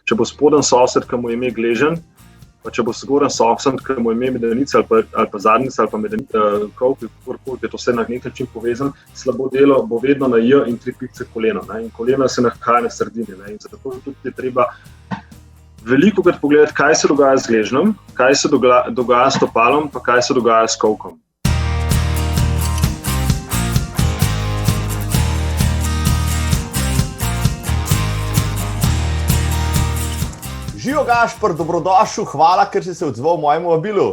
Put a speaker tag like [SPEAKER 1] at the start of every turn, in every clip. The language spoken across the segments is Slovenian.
[SPEAKER 1] če bo spoden sosed, ki mu je ime gležen, pa če bo zgoren sosed, ki mu je ime medenica ali pa zadnjica ali pa medenica, kolk, je to vse na nek način povezan, slabo delo bo vedno na J in 3 pice koleno. Ne? In koleno se nahaja na sredini. Ne? In zato tudi je treba veliko krat pogledati, kaj se dogaja z gležnjem, kaj se dogaja s stopalom, pa kaj se dogaja s kolkom.
[SPEAKER 2] Živijo, Gašper, dobrodošel, hvala, ker si se odzval mojemu vabilu.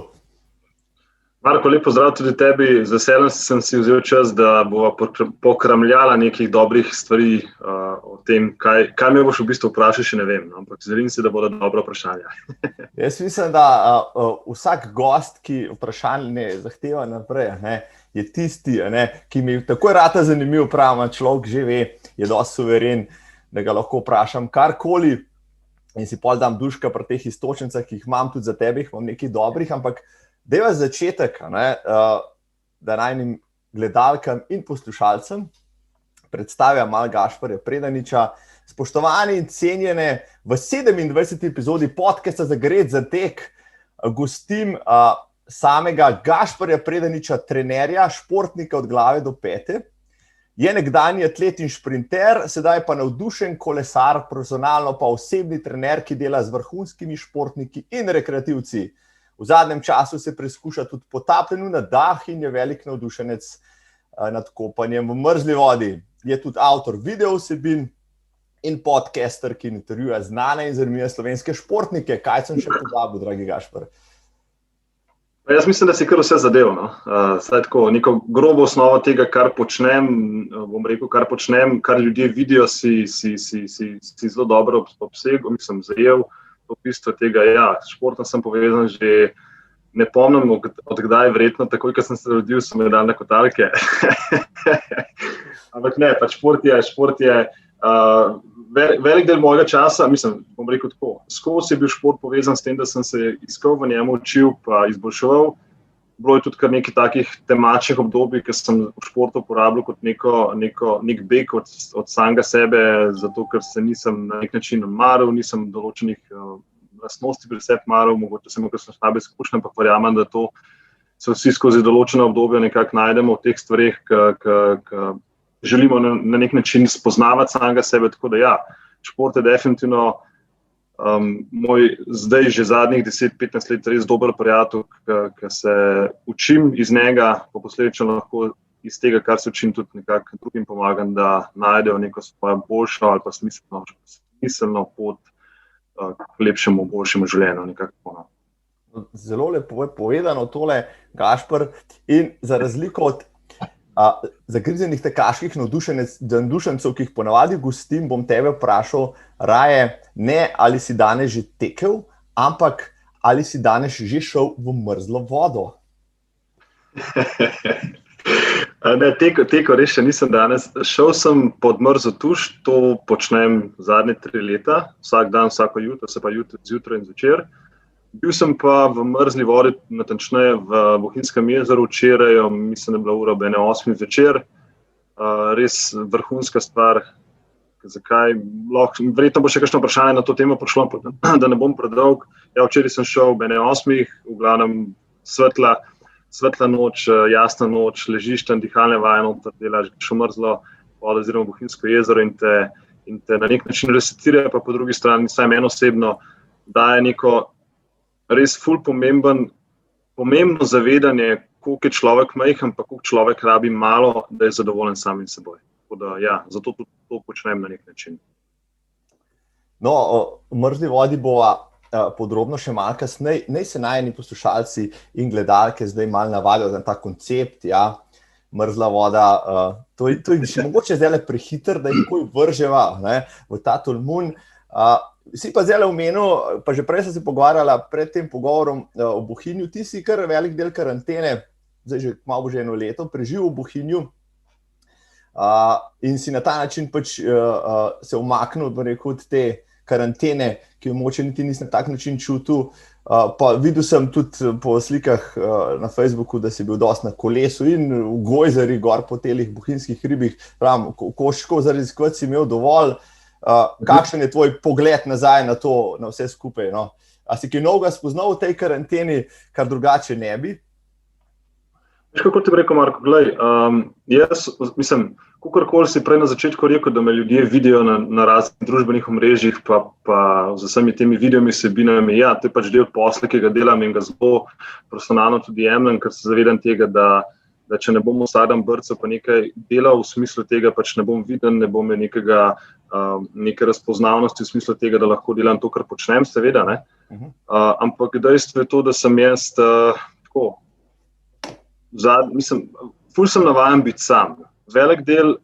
[SPEAKER 1] Marko, lep pozdrav tudi tebi. Z veseljem sem si vzel čas, da bova pokramljala nekih dobrih stvari o tem, kaj me boš v bistvu vprašal, še ne vem, ampak želim si, da bodo dobra vprašanja.
[SPEAKER 2] Jaz mislim, da vsak gost, ki vprašanj ne zahteva naprej, je tisti, ki mi takoj rata zanimiv, pravim, človek že ve, je dosti suveren, da ga lahko vprašam karkoli. In si pol dam duška pri teh istočnicah, ki jih imam tudi za tebe, jih imam nekaj dobrih, ampak dajva začetek, da najnim gledalkam in poslušalcem predstavlja malo Gašperja Predaniča. Spoštovani in cenjene, v 27. epizodi podcasta Zagret za tek gostim samega Gašperja Predaniča, trenerja, športnika od glave do pete. Je nekdanji atlet in šprinter, sedaj pa navdušen kolesar, profesionalno pa osebni trener, ki dela z vrhunskimi športniki in rekreativci. V zadnjem času se preizkuša tudi potapljenju na dah in je velik navdušenec nad kopanjem v mrzli vodi. Je tudi avtor videovsebin in podcaster, ki intervjuja znane in zanimive slovenske športnike. Kaj sem še pozabil, dragi Gašper?
[SPEAKER 1] Jaz mislim, da si kar vse zadev. Saj tako, neko grobo osnovo tega, kar počnem, kar ljudje vidijo, si zelo dobro obsegel, zajel. V bistvu tega, športno sem povezan že, ne pomnim odkdaj, verjetno takoj, ko sem se rodil, so me dali na kotalke. Ampak ne, pač šport je velik del mojega časa, bom rekel tako, skozi je bil šport povezan s tem, da sem se iskal v njemu, učil pa izboljševal. Bilo je tudi kar nekaj takih temačnih obdobij, ki sem v športu uporabljal kot nek beg od samega sebe, zato ker se nisem na nek način maral, nisem določenih lastnosti pri sebi maral, mogoče sem imel slabe izkušnje, ampak verjamem, da to se vsi skozi določena obdobja nekako najdemo v teh stvareh, ki želimo na nek način spoznavati samega sebe, tako da šport je definitivno moj zdaj že zadnjih 10-15 let res dober prijatelj, ki se učim iz njega, pa posledično lahko iz tega, kar se učim, tudi nekako drugim pomagam, da najdejo neko svojo boljšo ali pa smiselno pot k lepšemu, boljšemu življenju. Nekako.
[SPEAKER 2] Zelo lepo je povedano tole, Gašper, in za razliko od zagrizenih tekaških navdušencev, ki jih ponavadi gostim, bom tebe vprašal raje ne, ali si danes že tekel, ampak ali si danes že šel v mrzlo vodo?
[SPEAKER 1] Ne, tekel res še nisem danes. Šel sem pod mrzlo tuš, to počnem zadnje 3 leta, vsak dan, vsako jutro, se pa zjutraj in zvečer. Bil sem pa v mrzli vodi, natančneje v Bohinjskem jezeru včeraj, mislim, da je bila ura ob 8 zvečer. Res vrhunska stvar. Zakaj? Verjetno bo še kakšno vprašanje na to temo prišlo, da ne bom predolg. Včeraj sem šel ob 8, v glavnem svetla noč, jasna noč, ležiš tam, dihalne vaje noter, delaš še mrzlo vodo oziroma Bohinjsko jezero in te na nek način resetira, pa po drugi strani, vsaj meni osebno, daje neko res ful pomembno zavedanje, koliko je človek majhen, pa koliko človek rabi malo, da je zadovoljen samim seboj. Tako da, zato tudi to počnem na nek način.
[SPEAKER 2] No, v mrzli vodi bova podrobno še malo kasneje. Naj se najni poslušalci in gledalke zdaj malo navadijo na ta koncept, mrzla voda. To je še mogoče zdaj prehiter, da jih takoj vrževa v ta tolmun. Si pa zdaj omenil, pa že prej sem se pogovarjala pred tem pogovorom o Bohinju, ti si kar velik del karantene, zdaj že malo že 1 leto, preživel v Bohinju in si na ta način pač se umaknil od te karantene, ki jo mogoče niti nisi na tak način čutil. Pa videl sem tudi po slikah na Facebooku, da si bil dosti na kolesu in v gojzari gor po telih bohinjskih hribih, koščkov zaradi skvat si imel dovolj. kakšen je tvoj pogled nazaj na to, na vse skupaj? No? A si kaj novega spoznal v tej karanteni, kar drugače ne bi?
[SPEAKER 1] Kako ti bi rekel, Marko, glej, jaz mislim, kakorkoli si prej na začetku rekel, da me ljudje vidijo na raznih družbenih omrežjih, pa z vsemi temi videomi, vsebinami, ja, to je pač del posla, ki ga delam in ga zelo profesionalno tudi jemljem, ker se zavedam tega, da če ne bom vsak dan brcal pa nekaj delal v smislu tega, pač ne bom viden, ne bom neke razpoznavnosti v smislu tega, da lahko delam to, kar počnem, seveda, ne. Ampak dejstvo je to, da sem jaz tako, mislim, ful sem navajen biti sam. Velik del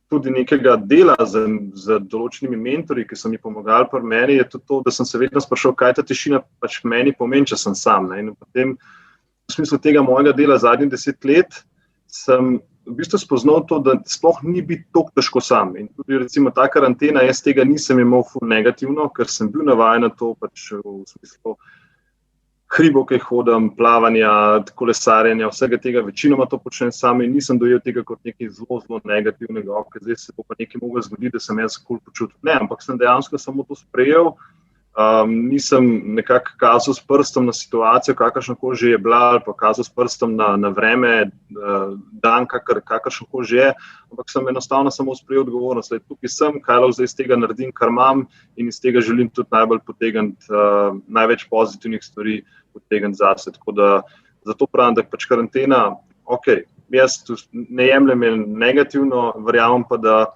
[SPEAKER 1] tudi nekega dela z določenimi mentorji, ki so mi pomagali pri meni, je tudi to, da sem se vedno sprašal, kaj ta tišina pač meni pomeni, če sem sam. Ne? In potem, v smislu tega mojega dela zadnjih 10 let, sem v bistvu spoznal to, da sploh ni biti toliko težko sam. In tudi recimo ta karantena, jaz tega nisem imel ful negativno, ker sem bil navajen na to pač v smislu hribov, ki hodim, plavanja, kolesarjenja, vsega tega, večinoma to počnem sam in nisem dojel tega kot nekaj zelo, zelo negativnega, ker zdaj se bo pa nekaj moglo zgoditi, da sem jaz kul počutil. Ne, ampak sem dejansko samo to sprejel, nisem nekako kazal s prstom na situacijo, kakršnakoli že je bila, ali pa kazal s prstom na vreme, dan, kakršnakoli že je, ampak sem enostavno samo sprejel odgovornost. Tukaj sem, kaj lahko zdaj iz tega naredim, kar imam in iz tega želim tudi najbolj potegniti največ pozitivnih stvari potegniti zase. Tako da zato pravim, da pač karantena, jaz ne jemljem je negativno, verjamem pa, da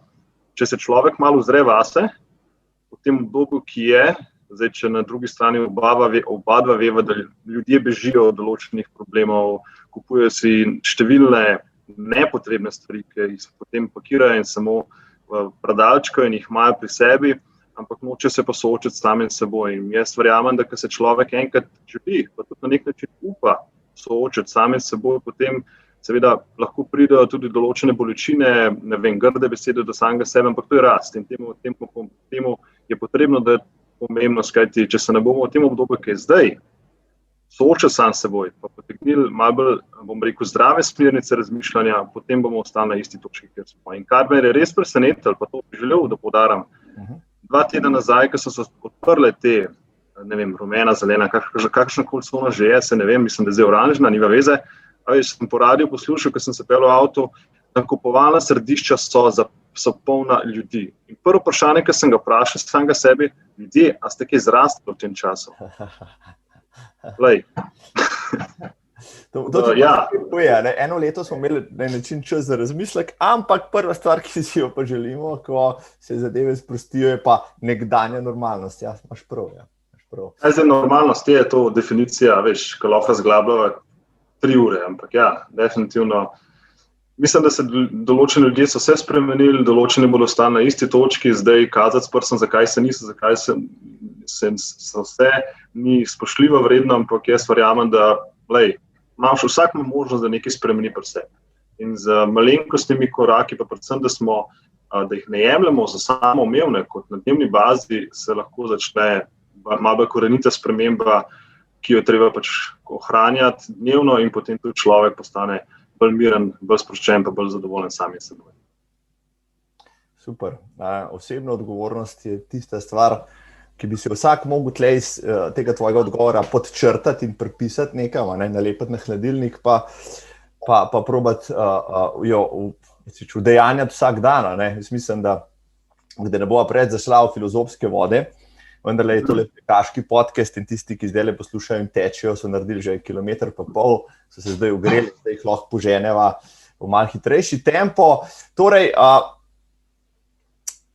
[SPEAKER 1] če se človek malo ozre vase, v tem obdobju, ki je, zdaj, če na drugi strani oba dva veva, da ljudje bežijo od določenih problemov, kupujejo si številne nepotrebne stvari, ki jih potem pakirajo in samo predalčkajo in jih imajo pri sebi, ampak noče se pa soočiti s samim seboj. In jaz verjamem, da ko se človek enkrat želi, pa tudi na nek način upa soočiti s samim seboj, potem seveda lahko pridejo tudi določene bolečine, ne vem, grde besede do samega sebe, ampak to je rast. In temu je potrebno, da je pomembno, skajti, če se ne bomo v tem obdobju, ki je zdaj, soočili sam seboj, pa potegnili malo bolj, bom rekel, zdrave smernice razmišljanja, potem bomo ostali na isti točki, kjer smo. In kar me je res presenetilo, pa to bi želel, da poudarim, 2 tedna nazaj, ko so se odprle te, ne vem, rumena, zelena, kakšnakoli cona že je, se ne vem, mislim, da je zdaj oranžna, nima veze, sem po radiju poslušal, ko sem se pel v avtu, nakupovalna središča so polna ljudi. In prvo vprašanje, ki sem ga vprašal samega sebi, ljudje, a ste kaj zrastli v tem času? Lej.
[SPEAKER 2] Eno leto smo imeli na način čas za razmislek, ampak prva stvar, ki si jo pa želimo, ko se zadeve sprostijo, je pa nekdanja normalnost. Ja, imaš prav.
[SPEAKER 1] Zdaj, normalnost je to definicija, veš, ko lahko zglabljava 3 ure, ampak ja, definitivno. Mislim, da se določeni ljudje so se spremenili, določeni bodo ostali na isti točki, zdaj kazati s prstom, zakaj se niso, zakaj so vse, ni spoštljivo vredno, ampak jaz verjamem, da imaš vsak možnost, da nekaj spremeni pri sebi. In z malenkostnimi koraki, pa predvsem, da jih ne jemljemo za samoumevne, kot na dnevni bazi, se lahko začne malo korenita sprememba, ki jo treba pač ohranjati dnevno in potem tudi človek postane bolj miren, bolj sproščen, pa bolj zadovoljen sami seboj.
[SPEAKER 2] Super. Osebna odgovornost je tista stvar, ki bi se vsak mogel tlej iz tega tvojega odgovora podčrtati in prepisati nekam, nalepiti na hladilnik, pa probati jo udejanjati vsak dan. Jaz mislim, da ne bova preveč zašla v filozofske vode, vendar je tole tekaški podcast in tisti, ki zdaj poslušajo in tečejo, so naredili že 1,5 kilometra, so se zdaj ogreli, da jih lahko poženeva v malo hitrejši tempo. Torej,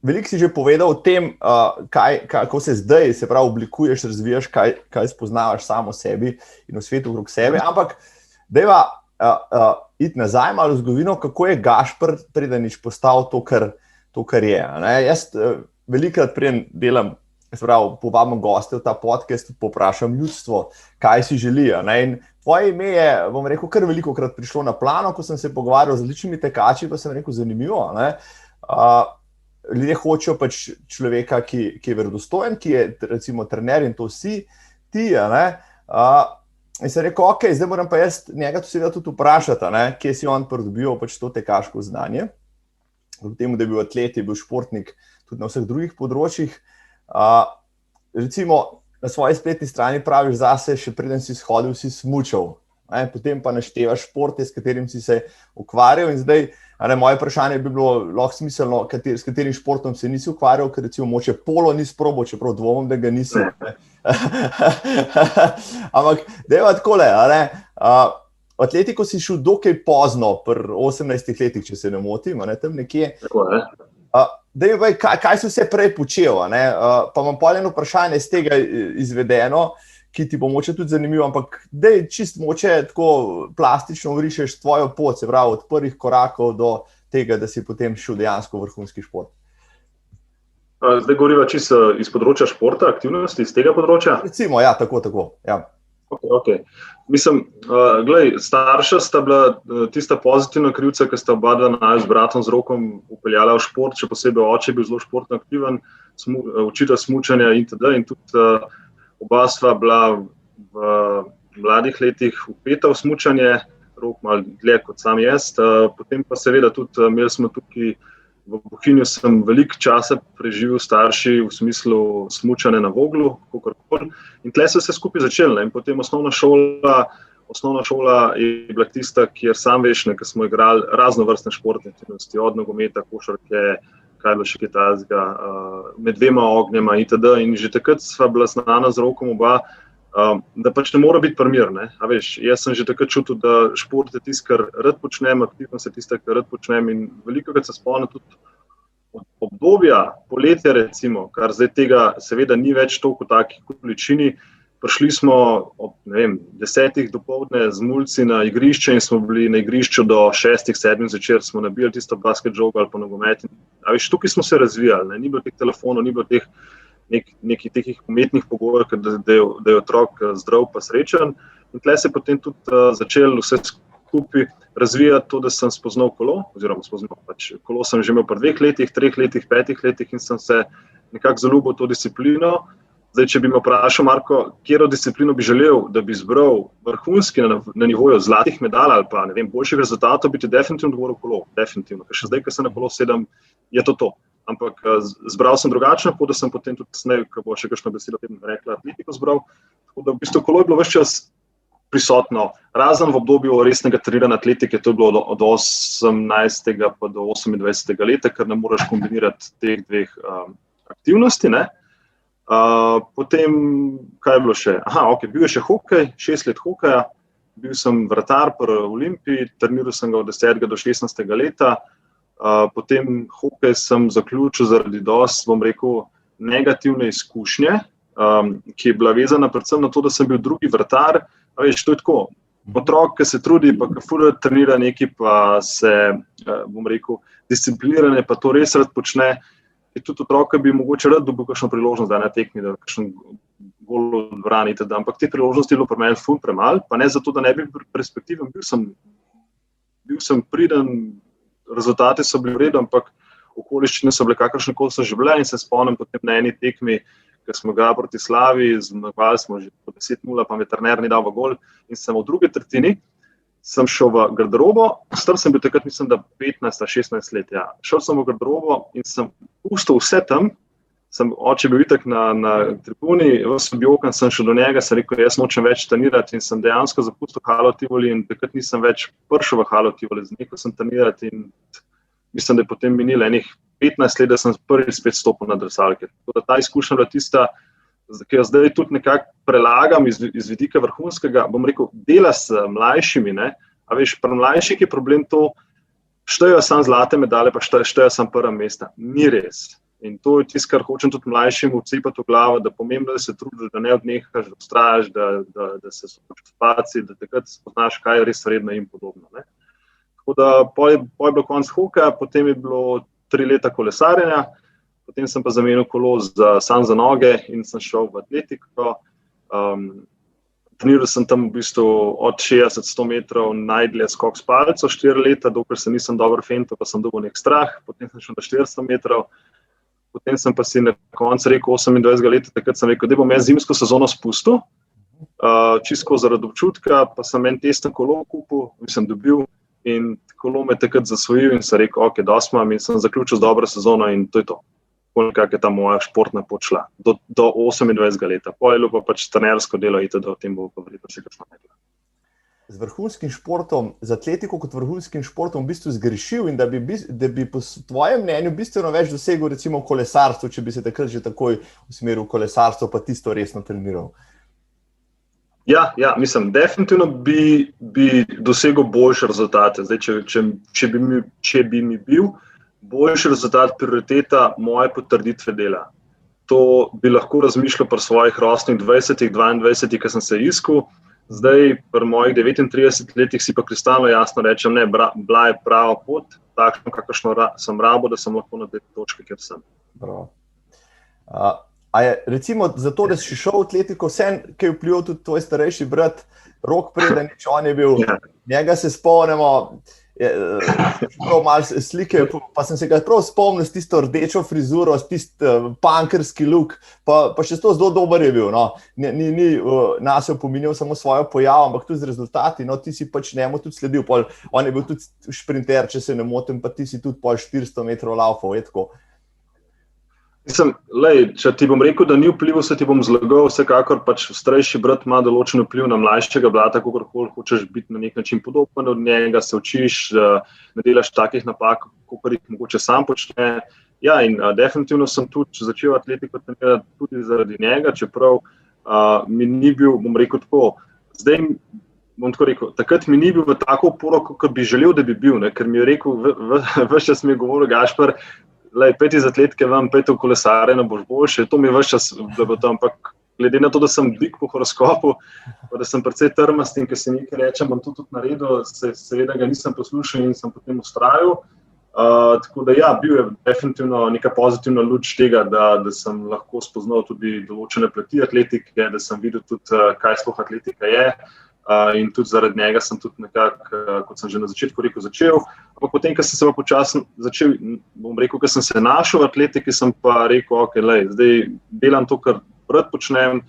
[SPEAKER 2] veliko si že povedal o tem, kako se zdaj, se pravi, oblikuješ, razvijaš, kaj spoznavaš samo o sebi in v svetu okrog sebe, ampak dajva iti nazaj malo v zgodovino, kako je Gašper Predanič postal to, kar je. Jaz velikokrat delam, povabim goste v ta podcast, poprašam ljudstvo, kaj si želijo. In tvoje ime je, bom rekel, kar velikokrat prišlo na plano, ko sem se pogovarjal z različnimi tekači, pa sem rekel, zanimivo. Ljudje hočejo pač človeka, ki je verodostojen, ki je recimo trener in to si ti. In sem rekel, zdaj moram pa jaz njega tudi vprašati, kje si on pridobil pač to tekaško znanje. V tem, da je bil atlet, je bil športnik tudi na vseh drugih področjih. Recimo, na svoji spletni strani praviš zase, še preden si shodil, si smučal. Potem pa naštevaš športe, s katerim si se ukvarjal in zdaj, moje vprašanje bi bilo lahko smiselno, s katerim športom se nisi ukvarjal, ker recimo moče polo nisi probal, čeprav dvomim, da ga nisi. Ampak dejva takole, atletiko si šel dokaj pozno, pri 18 letih, če se ne motim, tam nekje. Dejva, kaj si vse prej počel, pa imam poljeno vprašanje z tega izvedeno, ki ti bo moče tudi zanimivo, ampak dej čist moče tako plastično vrišeš tvojo pot, se pravi od prvih korakov do tega, da si potem šel dejansko v vrhunski šport.
[SPEAKER 1] Zdaj govoriva čisto iz področja športa, aktivnosti, iz tega področja?
[SPEAKER 2] Recimo, ja, tako, ja.
[SPEAKER 1] Okay. Mislim, glej, starša sta bila tista pozitivna krivca, ki sta oba dva naju z bratom z Rokom upeljala v šport, še posebej oče je bil zelo športno aktiven, učitelj smučanja itd. In tudi oba sva bila v mladih letih vpeta v smučanje, Rok malo dlje kot sam jaz. Potem pa seveda tudi imeli smo tukaj v Bohinju sem veliko časa preživel starši v smislu smučanja na Voglu, kakorkoli. In tle se vse skupaj začelo. In potem osnovna šola je bila tista, kjer sam veš, ker smo igrali raznovrstne športne aktivnosti, od nogometa, košarke, kaj je bilo še kaj takega, med dvema ognjema itd. In že takrat sva bila znana z Rokom oba, da pač ne mora biti primer. A veš, jaz sem že takrat čutil, da šport je tisto, kar rad počnem, aktivnost je tisto, kar rad počnem in velikokrat se spomnim tudi obdobja, poletja recimo, kar zdaj tega seveda ni več toliko v taki količini. Prišli smo ob 10 dopoldne z mulci na igrišče in smo bili na igrišču do 6-7 zvečer, smo nabijali tisto basket žogo ali pa nogomet. A veš, tukaj smo se razvijali, ni bilo teh telefonov, ni bilo teh nekih teh umetnih pogojev, da je otrok zdrav pa srečen. In tle se potem tudi začelo vse skupaj razvijati to, da sem spoznal kolo, oziroma kolo sem že imel pri 2 letih, 3 letih, 5 letih in sem se nekako zaljubil v to disciplino. Zdaj, če bi me vprašal, Marko, katero disciplino bi želel, da bi izbral vrhunski na nivoju zlatih medalj ali pa boljših rezultatov, bi ti definitivno odgovoril kolo. Definitivno. Ker še zdaj, ko se na kolo sedem, je to. Ampak zbral sem drugačno, da sem potem tudi kasneje, ko bo še kakšno besedo rekla, atletiko zbral. Tako da v bistvu kolo je bilo ves čas prisotno. Razen v obdobju resnega treniranja atletike, to je bilo od 18. pa do 28. leta, ker ne moreš kombinirati teh dveh aktivnosti, ne. Potem, kaj je bilo še? Bil je še hokej, 6 let hokeja, bil sem vratar pri Olimpiji, treniral sem ga od 10. do 16. leta, potem hokej sem zaključil zaradi dosti, bom rekel, negativne izkušnje, ki je bila vezana predvsem na to, da sem bil drugi vratar. Veš, to je tako, otrok, ki se trudi, pa ki ful trenira nekaj, pa se, bom rekel, disciplinirane, pa to res rad počne, je tudi otrok, ki bi mogoče rad dobil kakšno priložnost, da ne tekmi, da kakšen gol odbrani, ampak te priložnosti je bilo pri meni ful premalo, pa ne zato, da ne bi bil perspektiven, bil sem priden, rezultati so bili v redu, ampak okoliščine so bile kakršnekoli so že bile in se spomnim potem na eni tekmi, ker smo ga proti Slavi, zmagovali smo že po 10-0, pa me trener ni dal v gol in sem v drugi tretjini sem šel v garderobo, star sem bil takrat, mislim, da 15-16 let, ja. Šel sem v garderobo in sem pustil vse tam, oče bil itak na tribuni, sem bil okan, sem šel do njega, sem rekel, jaz nočem več trenirati in sem dejansko zapustil Halo Tivoli in takrat nisem več prišel v Halo Tivoli, z neko sem trenirati in mislim, da je potem minilo enih 15 let, da sem prvi spet stopil na drsalke. Tako da ta izkušnja bila tista, ki jo zdaj tudi nekako prelagam iz vidika vrhunskega, bom rekel, dela s mlajšimi, ne, a veš, pri mlajših je problem to, štejo samo zlate medalje, pa štejo samo prva mesta. Ni res. In to je tisto, kar hočem tudi mlajšim vcepati v glavo, da pomembno, da se trudiš, da ne odnehaš, da vztrajaš, da se spaci, da takrat spoznaš, kaj je res vredno in podobno. Ne. Tako da pol je bilo konec hokeja, potem je bilo 3 leta kolesarjenja, potem sem pa zamenil kolo sam za noge in sem šel v atletiko. Treniral sem tam v bistvu od 60-100 metrov najdlje skok s palico 4 leta, dokler se nisem dobro fentil, pa sem dobil nek strah, potem sem šel na 400 metrov, potem sem pa si na koncu rekel 28 leta, takrat sem rekel, da bom jaz zimsko sezono spustil, čisto zaradi občutka, pa sem en testen kolo kupil, sem dobil in kolo me takrat zasvojil in sem rekel, ok, dosti imam in sem zaključil z dobro sezono in to je to. tako nekako je ta moja športna pot šla, do 28 leta. Potem je bilo pa pač trenersko delo, o tem bo pa verjetno še kasneje rekla.
[SPEAKER 2] Z vrhunskim športom, z atletiko kot vrhunskim športom v bistvu zgrešil in da bi po tvojem mnenju bistveno več dosegel recimo v kolesarstvu, če bi se takrat že takoj usmeril v kolesarstvo, pa tisto resno treniral.
[SPEAKER 1] Ja, mislim, definitivno bi dosegel boljše rezultate. Zdaj, če bi mi bil boljši rezultat prioriteta moje potrditve dela, to bi lahko razmišljal pri svojih rosnih 20, 22, ki sem se iskal. Zdaj, pri mojih 39 letih si pa kristalno jasno rečem, ne, bila je prava pot, takšno, kakršno sem rabo, da sem lahko na tej točki, kjer sem.
[SPEAKER 2] Bravo. A je recimo zato, da si šel v atletiko, vsem, ki je vplival tudi tvoj starejši brat, Rok Predanič, on je bil, njega se spomnimo, prav malo slike, pa sem se ga prav spomnil s tisto rdečo frizuro, s tisti punkerski look, pa še to zelo dober je bil, no. Ni nas je opominjal samo svojo pojavo, ampak tudi z rezultati, no, ti si pač njemu tudi sledil, on je bil tudi šprinter, če se ne motim, pa ti si tudi 400 metrov laufal, je tako.
[SPEAKER 1] Mislim, če ti bom rekel, da ni vplival, se ti bom zlagal, vsekakor pač starejši brat ima določen vpliv na mlajšega brata, kakorkoli hočeš biti na nek način podoben od njega, se učiš, ne delaš takih napak, kakor jih mogoče sam počne. Ja, in definitivno sem tudi začel atletiko trenirati tudi zaradi njega, čeprav mi ni bil, bom rekel tako, zdaj bom tako rekel, takrat mi ni bil v tako oporo, kot bi želel, da bi bil, ne, ker mi je rekel, ves čas mi je govoril Gašper, peti iz atletike vam, peti v kolesarjenju boš boljše, to mi je ves čas, ampak glede na to, da sem dik po horoskopu, pa da sem precej trmast in ker se nekaj rečem, bom to tudi naredil, seveda ga nisem poslušal in sem potem ustrajal. Tako da ja, bil je definitivno neka pozitivna luč tega, da sem lahko spoznal tudi določene plati atletike, da sem videl tudi, kaj sploh atletika je. In tudi zaradi njega sem tudi nekako, kot sem že na začetku rekel, začel. Ampak potem, ko sem se pa počasno začel, bom rekel, ko sem se našel v atletiki, sem pa rekel, zdaj delam to, kar rad počnem,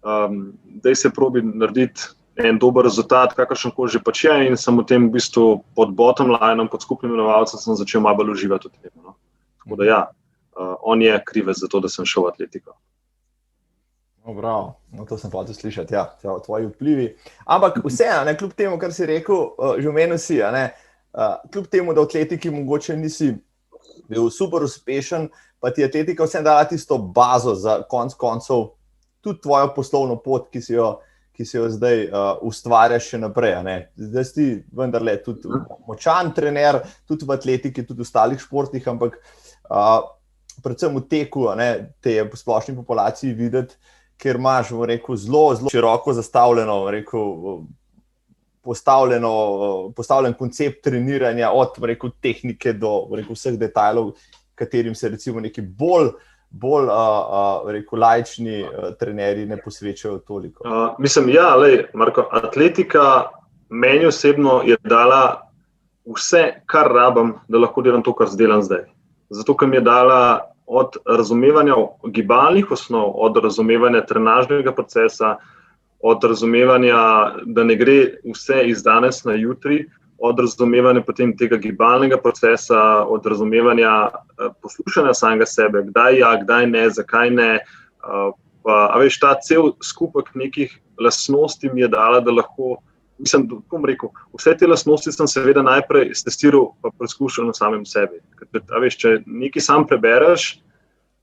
[SPEAKER 1] zdaj se probi narediti en dober rezultat, kakršenkoli že pač je, in sem v tem v bistvu pod bottom lineom, pod skupnim imenovalcem sem začel malo bolj uživati v tem. No. Tako da ja, on je krivec za to, da sem šel v atletiko.
[SPEAKER 2] No, bravo, no, to sem pa tudi slišati, ja, tvoji vplivi. Ampak vseeno, kljub temu, kar si rekel, že omenil si, kljub temu, da v atletiki mogoče nisi bil super uspešen, pa ti atletika vseeno dala tisto bazo za konec koncev, tudi tvojo poslovno pot, ki si jo zdaj ustvarjaš še naprej. Zdaj si vendarle tudi močan trener, tudi v atletiki, tudi v ostalih športih, ampak predvsem v teku, te je po splošni populaciji videti, ker imaš, rekel, zelo široko zastavljeno, rekel, postavljen koncept treniranja od, rekel, tehnike do, rekel, vseh detajlov, katerim se recimo neki bolj rekel, laični trenerji ne posvečajo toliko.
[SPEAKER 1] Mislim, ja, Marko, atletika meni osebno je dala vse, kar rabim, da lahko delam to, kar delam zdaj. Zato, ker mi je dala od razumevanja gibalnih osnov, od razumevanja trenažnega procesa, od razumevanja, da ne gre vse iz danes na jutri, od razumevanja potem tega gibalnega procesa, od razumevanja poslušanja samega sebe, kdaj ja, kdaj ne, zakaj ne. Ta cel skupek nekih lastnosti mi je dala, da lahko, mislim, bom rekel, vse te lastnosti sem seveda najprej testiral pa preizkušal na samem sebi. Če nekaj sam prebereš,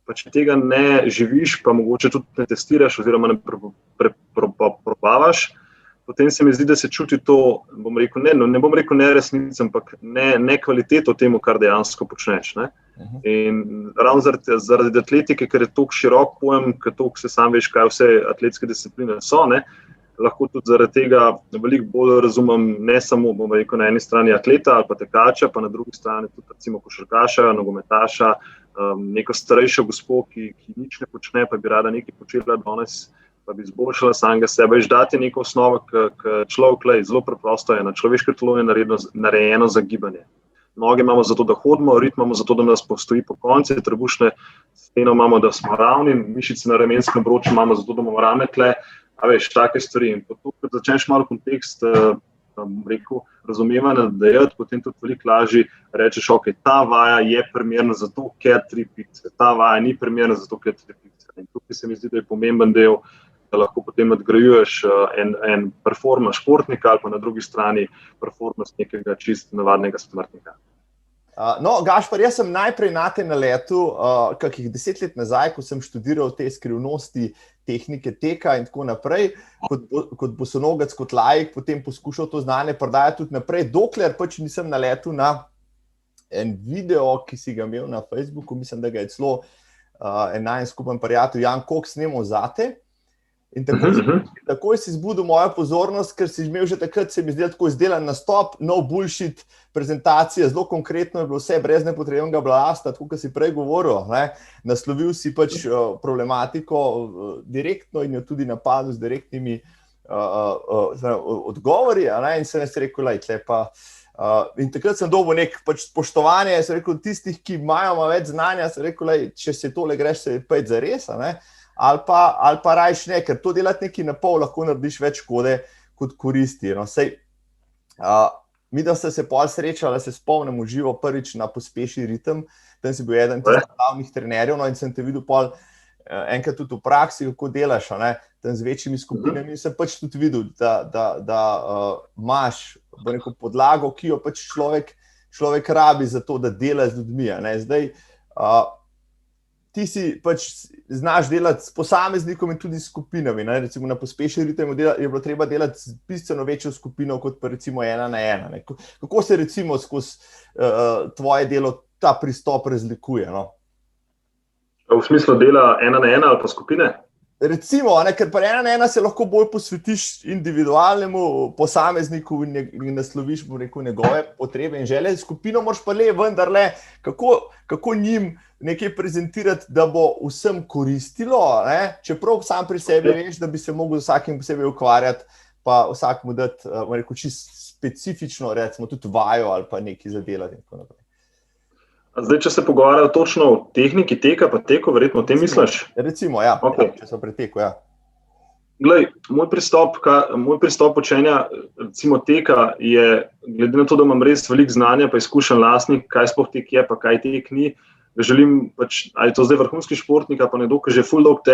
[SPEAKER 1] pa če tega ne živiš, pa mogoče tudi ne testiraš oziroma ne probavaš, potem se mi zdi, da se čuti to, ne bom rekel neresnic, ampak ne kvaliteto temu, kar dejansko počneš. Ne? In ravno zaradi atletike, ker je toliko širok pojem, ker toliko se sam veš, kaj vse atletske discipline so, ne? Lahko tudi zaradi tega veliko bolj razumem ne samo, bom rekel, na eni strani atleta ali pa tekača, pa na drugi strani tudi recimo košarkaša, nogometaša, neko starejšo gospo, ki nič ne počne, pa bi rada nekaj počela danes, pa bi izboljšala samega sebe, dati neko osnovo, ki človek, zelo preprosto je, na človeško telo je narejeno za gibanje. Noge imamo zato, da hodimo, rit imamo zato, da nas postoji po konci, trebušne steno imamo, da smo ravni, mišice na ramenskem obroču imamo zato, da imamo rame tle, take stvari. In ko začneš malo kontekst rekel, razumevanja dajati, potem tudi veliko lažje rečeš, ok, ta vaja je primerna zato, ker 3 pice, ta vaja ni primerna zato, ker 3 pice. In tukaj se mi zdi, da je pomemben del, da lahko potem nadgrajuješ en performance športnika ali pa na drugi strani performance nekega čist navadnega smrtnika.
[SPEAKER 2] No, Gašper, jaz sem najprej nate naletel, kakih 10 let nazaj, ko sem študiral te skrivnosti tehnike teka in tako naprej, kot bosonogec, kot laik, potem poskušal to znanje prodajati tudi naprej, dokler pač nisem naletel na en video, ki si ga imel na Facebooku, mislim, da ga je celo en najin skupen prijatelj Jan Kok snemal zate. In takoj si zbudil mojo pozornost, ker si imel že takrat, se mi zdel tako izdelan nastop, no bullshit prezentacija, zelo konkretno je bilo vse, brez nepotrebnega balasta, tako kot si prej govoril, ne? Naslovil si pač problematiko direktno in jo tudi napadil z direktnimi odgovori, ne? In sem rekel, in takrat sem dobil nek pač spoštovanje, sem rekel, tistih, ki imajo več znanja, sem rekel, če se tole greš, se je pač zares, ne? Ali pa rajš ne, ker to delati nekaj na pol, lahko narediš več škode kot koristi. No, mi, da ste se pol srečali, da se spomnim v živo prvič na Pospeši ritem, tam si bil eden tistih glavnih trenerjev, no, in sem te videl pol enkrat tudi v praksi, kako delaš, ne, tam z večjimi skupinami, in sem pač tudi videl, da imaš podlago, ki jo pač človek rabi za to, da dela z ljudmi. Ne. Zdaj, ti si pač znaš delati s posameznikom in tudi s skupinami. Ne? Recimo na Pospeši ritem je bilo treba delati z bistveno večjo skupino, kot pa recimo 1 na 1. Ne? Kako se recimo skozi tvoje delo ta pristop razlikuje? No?
[SPEAKER 1] V smislu dela 1 na 1 ali pa skupine?
[SPEAKER 2] Recimo, ne, ker pa 1 na 1 se lahko bolj posvetiš individualnemu posamezniku in nasloviš njegove potrebe in želje. Skupino moraš pa vendarle, kako njim nekaj prezentirati, da bo vsem koristilo, ne? Čeprav sam pri sebi veš, da bi se mogel z vsakim posebej ukvarjati, pa vsakmu dati čisto specifično, recimo tudi vajo ali pa nekaj zadelati in tako naprej.
[SPEAKER 1] Zdaj, če se pogovarjajo točno o tehniki teka, pa teku, verjetno o tem misliš?
[SPEAKER 2] Recimo, ja, okay. Če so pri teku, ja.
[SPEAKER 1] Glej, moj pristop učenja, recimo teka, je, glede na to, da imam res veliko znanja, pa izkušenj lastnih, kaj sploh tek je, pa kaj tek ni, da želim, pač, ali je to zdaj vrhunski športnik, ali pa nekdo, ki že ful dolg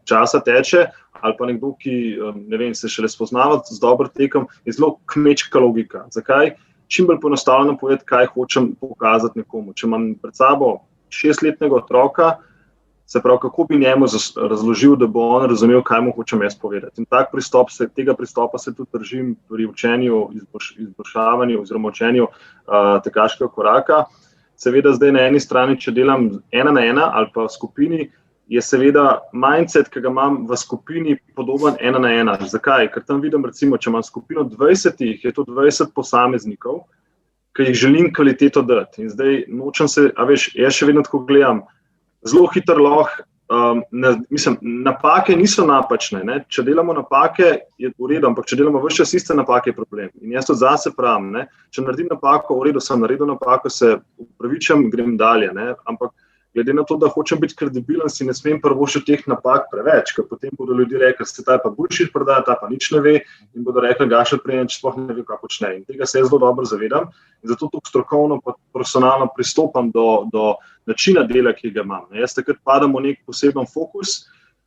[SPEAKER 1] časa teče, ali pa nekdo, ki, ne vem, se šele spoznava z dobrim tekom, je zelo kmečka logika. Zakaj? Čim bolj poenostavljeno povedati, kaj hočem pokazati nekomu. Če imam pred sabo 6-letnega otroka, se pravi, kako bi njemu razložil, da bo on razumel, kaj mu hočem jaz povedati. In tega pristopa se tudi držim pri učenju, izboljšavanju oziroma učenju tekaškega koraka. Seveda zdaj na eni strani, če delam 1 na 1 ali pa v skupini, je seveda mindset, ki ga imam v skupini, podoben 1 na 1. Zakaj? Ker tam vidim, recimo, če imam skupino 20, je to 20 posameznikov, ki jih želim kvaliteto dati. In zdaj nočem se, jaz še vedno tako gledam, zelo hitro lahko, napake niso napačne. Ne? Če delamo napake, je v redu, ampak če delamo ves čas iste napake, je problem. In jaz to zase pravim, ne? Če naredim napako, v redu, sem naredil napako, se upravičam, grem dalje. Ne? Ampak glede na to, da hočem biti kredibilen, si ne smem privoščiti teh napak preveč, ker potem bodo ljudje rekli, se ta pa bullshit prodaja, ta pa nič ne ve, in bodo rekli, Gašper Prenič sploh ne ve, kako počne. In tega se zelo dobro zavedam in zato tukaj strokovno pa profesionalno pristopam do načina dela, ki ga imam. Jaz takrat padam v nek poseben fokus,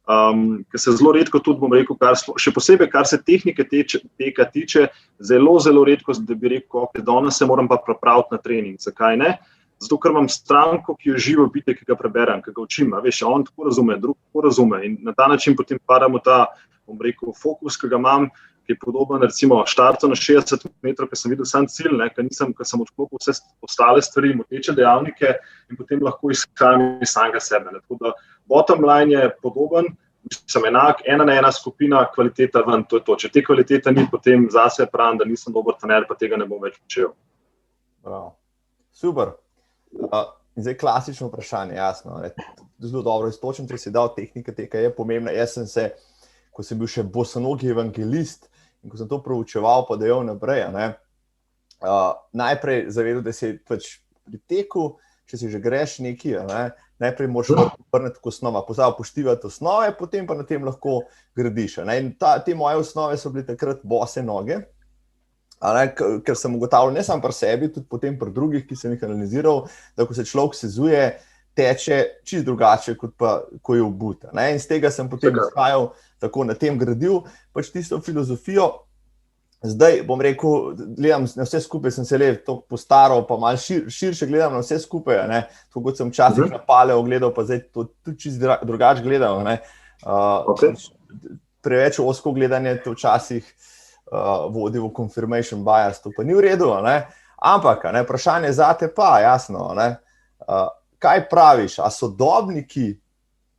[SPEAKER 1] ker se zelo redko tudi, bom rekel, še posebej, kar se tehnike teka tiče, zelo, zelo redko, da bi rekel, ok, danes se moram pa pripraviti na trening. Zakaj ne? Zato, ker imam stranko, ki jo živo biti, ki ga preberem, ki ga učim. On tako razume, drug tako razume. In na ta način potem padam v ta, bom rekel, fokus, ki ga imam, ki je podoben, recimo, štartu na 60 metrov, ker sem videl sam cilj, ker sem odklopil vse ostale stvari, moteče dejavnike in potem lahko izhajam iz samega sebe. Tako da bottom line je podoben, sem enak, 1 na 1 skupina, kvaliteta ven, to je to. Če te kvalitete ni, potem zase pravim, da nisem dober trener, pa tega ne bom več počel.
[SPEAKER 2] Bravo. Super. Zdaj klasično vprašanje, jasno. Zelo dobro iztočen, če si dal tehnike teka, je pomembna. Jaz sem se, ko sem bil še bosonogi evangelist in ko sem to proučeval, pa dejal naprej, najprej zavedel, da si pač pri teku, če si že greš nekaj, najprej moraš vrniti k osnova, upoštevati osnove, potem pa na tem lahko gradiš. In te moje osnove so bile takrat bose noge. ker sem ugotavljal ne samo pri sebi, tudi potem pri drugih, ki sem jih analiziral, da ko se človek sezuje, teče čist drugače, kot pa, ko je obut. In z tega sem potem izhajal, tako na tem gradil, pač tisto filozofijo. Zdaj, bom rekel, gledam na vse skupaj, sem se to postaral, pa malo širše gledam na vse skupaj, tako kot sem včasih na paleo gledal, pa zdaj to tudi čist drugače gledal. Preveč osko gledanje to včasih vodi v confirmation bias, to pa ni v redu, ampak vprašanje zate pa, jasno, kaj praviš, a sodobniki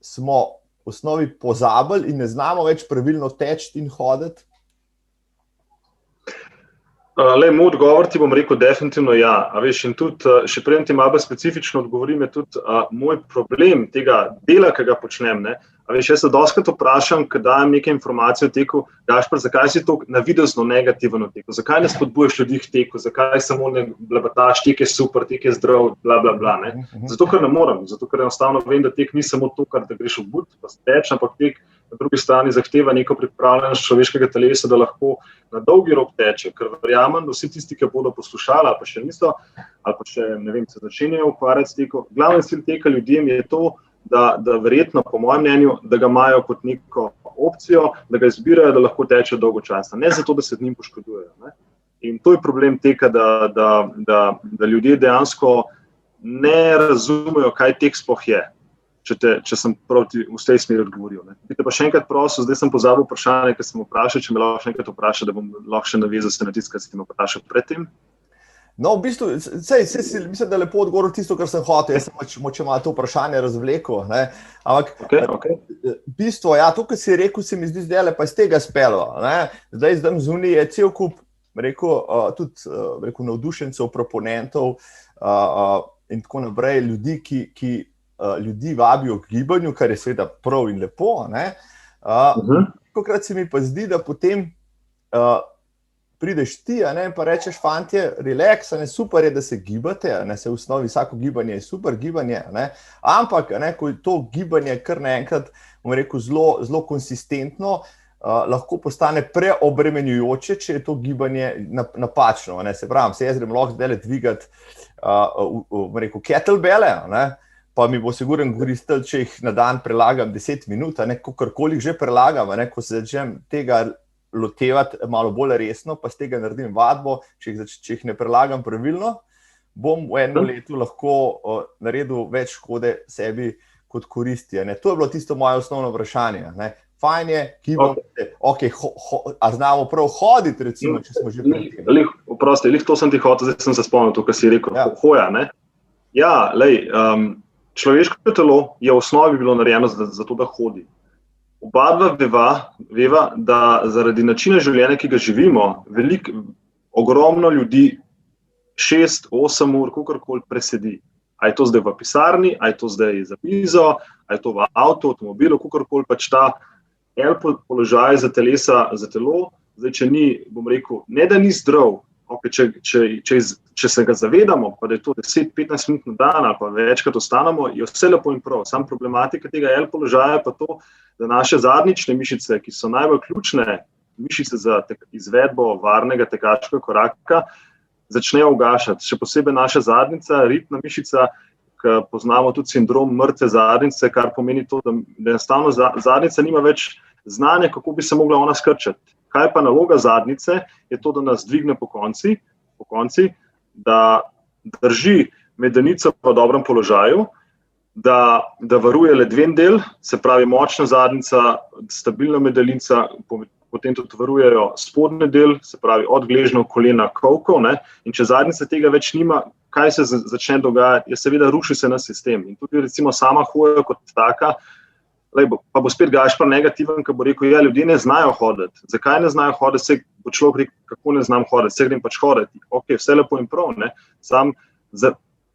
[SPEAKER 2] smo v osnovi pozabili in ne znamo več pravilno teči in hoditi?
[SPEAKER 1] Moj odgovor ti bom rekel definitivno ja. A veš, in tudi, še preden ti malo specifično odgovorim, je tudi moj problem tega dela, ki ga počnem. A veš, jaz se dostikrat vprašam, ko dajem neke informacije o teku, Gašper, zakaj si to navidezno negativen o teku? Zakaj ne spodbujaš ljudi k teku? Zakaj samo ne blabataš, tek je super, tek je zdrav, bla, bla, bla, Zato, ker ne morem. Zato, ker enostavno vem, da tek ni samo to, kar da greš v but, pa steč, ampak tek na drugi strani zahteva neko pripravljenost človeškega telesa, da lahko na dolgi rok teče, ker verjamem, da vsi tisti, ki bodo poslušali, ali pa še niso, ali pa še, ne vem, se začenjajo ukvarjati s tekom. Glavni cilj teka ljudem je to, da verjetno, po mojem mnenju, da ga imajo kot neko opcijo, da ga izbirajo, da lahko tečejo dolgo časa, ne zato, da se z njim poškodujejo. In to je problem teka, da ljudje dejansko ne razumejo, kaj tek sploh je. Če sem proti v tej smeri odgovoril. Bi te pa še enkrat prosil, zdaj sem pozabil vprašanje, ker sem vprašal, če me lahko še enkrat vpraša, da bom lahko še navezal se na tisto, kar si me vprašal predtem.
[SPEAKER 2] No, v bistvu, mislim, da je lepo odgovoril tisto, kar sem hotel. Jaz sem moče malo to vprašanje razvlekel. Ampak, v bistvu, ja, to, kar si rekel, se mi zdi zdaj, pa iz tega spelo. Zdaj zunaj je cel kup, tudi navdušencev, proponentov in tako naprej, ljudi, ki ljudi vabijo k gibanju, kar je seveda prav in lepo. Kokrat se mi pa zdi, da potem prideš ti, pa rečeš, fantje, relax, super je, da se gibate, se v osnovi vsako gibanje je super gibanje, ampak ko je to gibanje kar naenkrat, bom rekel, zelo konsistentno, lahko postane preobremenjujoče, če je to gibanje napačno. Se pravim, se jaz grem lahko zdaj dvigati, bom rekel, kettlebelle, pa mi bo sigurno koristil, če jih na dan prelagam 10 minut, kakorkoli že prelagam, ko se začnem tega lotevati malo bolj resno, pa z tega naredim vadbo, če jih ne prelagam pravilno, bom v enem letu lahko naredil več škode sebi kot koristi. To je bilo tisto moje osnovno vprašanje. Fajn je, gibamo se, a znamo prav hoditi, recimo, če smo že pri tem.
[SPEAKER 1] Oprosti, to sem ti hotel, zdaj sem se spomnil, to, kar si rekel, hoja, Ja, človeško telo je v osnovi bilo narejeno za to, da hodi. Oba veva, da zaradi načina življenja, ki ga živimo, ogromno ljudi 6-8 ur, kakorkoli presedi. A je to zdaj v pisarni, a je to zdaj za mizo, a je to v avtomobilu, kakorkoli pač ta položaj za telo, zdaj, če ni, bom rekel, ne da ni zdrav, če se ga zavedamo, pa da je to 10-15 minut na dan ali pa večkrat ostanemo, je vse lepo in prav. Sam problematika tega položaja je pa to, da naše zadnjične mišice, ki so najbolj ključne mišice za izvedbo varnega tekaškega koraka, začnejo ugašati. Še posebej naša zadnjica, ritna mišica, ki poznamo tudi sindrom mrtve zadnjice, kar pomeni to, da enostavno zadnjica nima več znanja, kako bi se mogla ona skrčati. Kaj pa naloga zadnjice, je to, da nas dvigne po konci, da drži medenico v dobrem položaju, da varuje ledven del, se pravi močna zadnjica, stabilna medenica, potem tudi varujejo spodnji del, se pravi od gležnjev, kolena, kolkov, in če zadnjica tega več nima, kaj se začne dogajati, je seveda ruši se na sistem. In tudi recimo sama hoja kot taka, pa bo spet Gašper negativen, ki bo rekel, ljudje ne znajo hoditi. Zakaj ne znajo hoditi? Se bo človek rekel, kako ne znam hoditi, se grem pač hoditi. Vse lepo in prav, Sam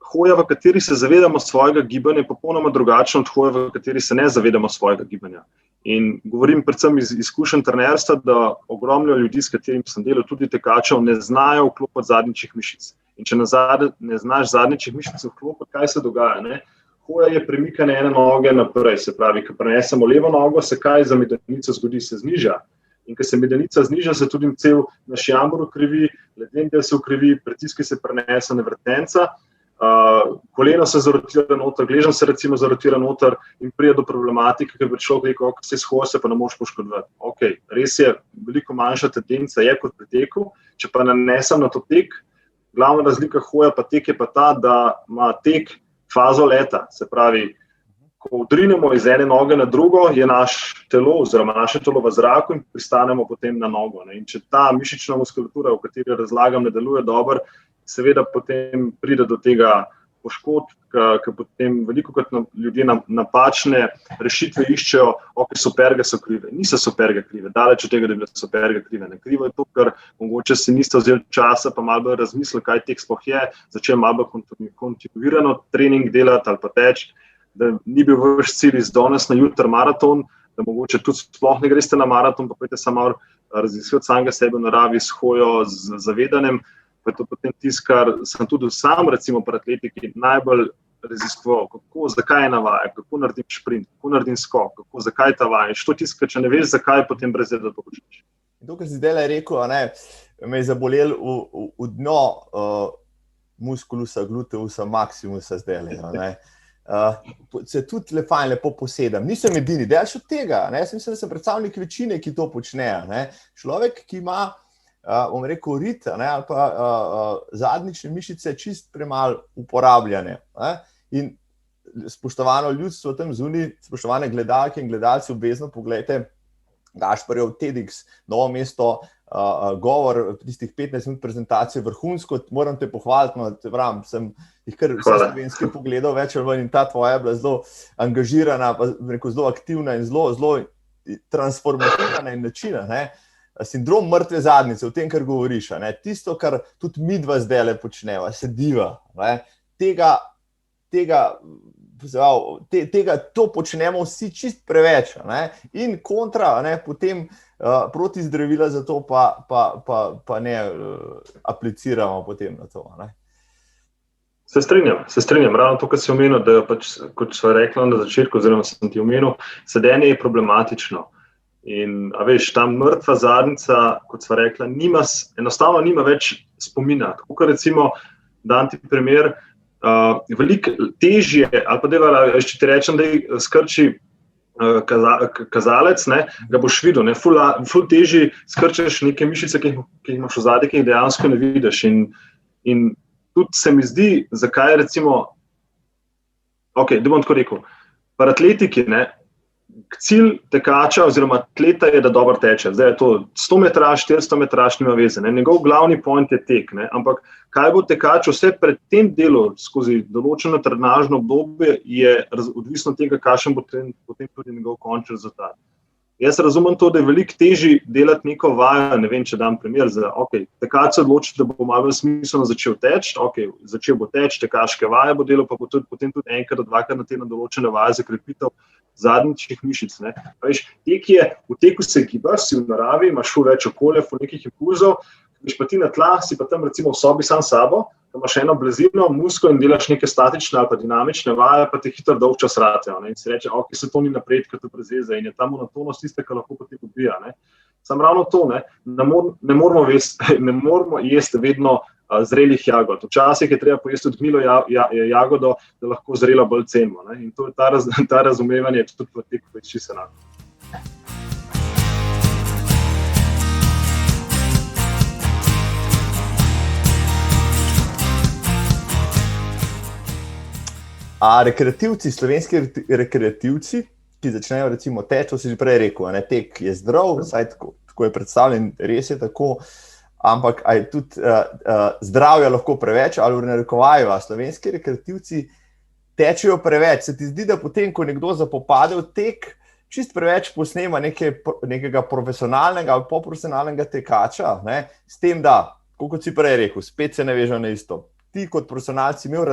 [SPEAKER 1] hoja, v kateri se zavedamo svojega gibanja, je popolnoma drugačna od hoje, v kateri se ne zavedamo svojega gibanja. In govorim predvsem iz izkušenj trenerstva, da ogromno ljudi, s katerimi sem delal, tudi tekačev, ne znajo vklopiti zadnjičnih mišic. In če ne znaš zadnjičnih mišic vklopiti, kaj se dogaja, Hoja je premikanje ene noge naprej, se pravi, ko prenesemo levo nogo, se kaj za medenico zgodi, se zniža. In ko se medenica zniža, se tudi cel naš jambor ukrivi, ledeni del se ukrivi, pritiski se prenese na vrtenca, koleno se zarotira noter, gležen se recimo zarotira noter in pride do problematike, ker bi človek rekel, ok, se izhoja, se pa ne moreš poškodovati. Ok, res je, veliko manjša tendenca je kot pri teku, če pa nanesem na to tek, glavna razlika hoja pa tek je pa ta, da ima tek fazo leta, se pravi, ko udrinemo iz ene noge na drugo, je naše telo v zraku in pristanemo potem na nogo. Ne? In če ta mišična muskulatura, o kateri razlagam, ne deluje dobro, seveda potem pride do tega poškodb, ker potem velikokrat ljudje napačne rešitve iščejo, ok, superge so krive. Niso superge krive, daleč od tega, da bi bile superge krive. Ne? Krivo je to, ker mogoče si niste vzeli časa, pa malo bolj razmislili, kaj tek sploh je, začel malo bolj kontinuirano trening delati ali pa teči, da ni bil vaš cilj iz danes na jutri maraton, da mogoče tudi sploh ne greste na maraton, pa pojdite samo raziskati samega sebe v naravi s hojo, z zavedanjem, pa je to potem tisto, kar sem tudi sam, recimo pri atletiki, najbolj raziskoval, zakaj je navaja, kako naredim šprint, kako naredim skok, zakaj ta vaja. To je tisto, če ne veš, zakaj, potem brez da to počneš.
[SPEAKER 2] To, kar si zdaj rekel, me je zabolel v dno muskulusa, gluteusa, maximusa zdaj. Se tudi lepo posedam. Nisem edini, delaš od tega. Jaz mislim, da sem predstavnik večine, ki to počnejo. Človek, ki ima, bom rekel, rit ali pa zadnjične mišice čist premalo uporabljane. In spoštovano ljudstvo tam zunaj, spoštovane gledalke in gledalci, obvezno pogledajte Gašparjev TEDx Novo mesto, govor tistih 15 minut prezentacije vrhunsko, moram te pohvaliti, sem jih kar vse slovenske pogledal več ali manj in ta tvoja je bila zelo angažirana, pa rekel, zelo aktivna in zelo transformativna in načina. Sindrom mrtve zadnjice, o tem, kar govoriš, tisto, kar tudi midva zdajle počneva, sediva, to počnemo vsi čist preveč. In kontra, potem proti zdravila za to pa ne apliciramo potem na to.
[SPEAKER 1] Se strinjam. Ravno to, kar si omenil, da pač, kot so rekla na začetku, oziroma sem ti omenil, sedenje je problematično. In, a veš, ta mrtva zadnjica, kot sva rekla, enostavno nima več spomina. Tako, kot recimo, dam ti primer, veliko težje, ali pa če ti rečem, da skrči kazalec, ga boš videl, ful težje skrčeš neke mišice, ki jih imaš v zadnji, ki jih dejansko ne vidiš. In tudi se mi zdi, zakaj recimo, ok, da bom tako rekel, pri atletiki, cilj tekača oziroma atleta je, da dobro teče. Zdaj je to 100 metraž, 400 metraž, nima veze. Njegov glavni point je tek, ampak kaj bo tekač vse pred tem delu skozi določeno trenažno obdobje, je odvisno od tega, kakšen bo potem tudi njegov končni rezultat. Jaz razumem to, da je veliko težje delati neko vajo, ne vem, če dam primer, tekač se odloči, da bo malo smiselno začel teči, začel bo teči, tekaške vaje bo delal, pa bo potem tudi enkrat, dvakrat na teden določene vaje za krepitev zadnjičnih mišic. Veš, v teku se gibaš, si v naravi, imaš ful več okolja, ful nekih impulzov, veš pa ti na tla, si pa tam recimo v sobi sam sabo, ko imaš eno blazino, musko in delaš neke statične ali pa dinamične vaje, pa te hitro dolg čas ratejo. In si reče, ok, se to ni napredka, to prezeze in je ta monotonost tiste, kar lahko potem ubija. Sam ravno to, ne moramo jesti vedno zrelih jagod. Včasih je treba pojesti od gnilo jagodo, da lahko zrelo bolj cenimo. In to je ta razumevanje, tudi v teku več čisto enako.
[SPEAKER 2] A rekreativci, slovenski rekreativci, ki začnejo recimo teči, to si že prej rekel, tek je zdrav, vsaj tako je predstavljen, res je tako, ampak je tudi zdravja lahko preveč, ali v narekovaju, slovenski rekreativci tečejo preveč. Se ti zdi, da potem, ko nekdo zapopade v tek, čist preveč posnema nekega profesionalnega ali poprofesionalnega tekača, s tem, da, kot si prej rekel, spet se ne vežejo na isto. Ti kot profesionalci imel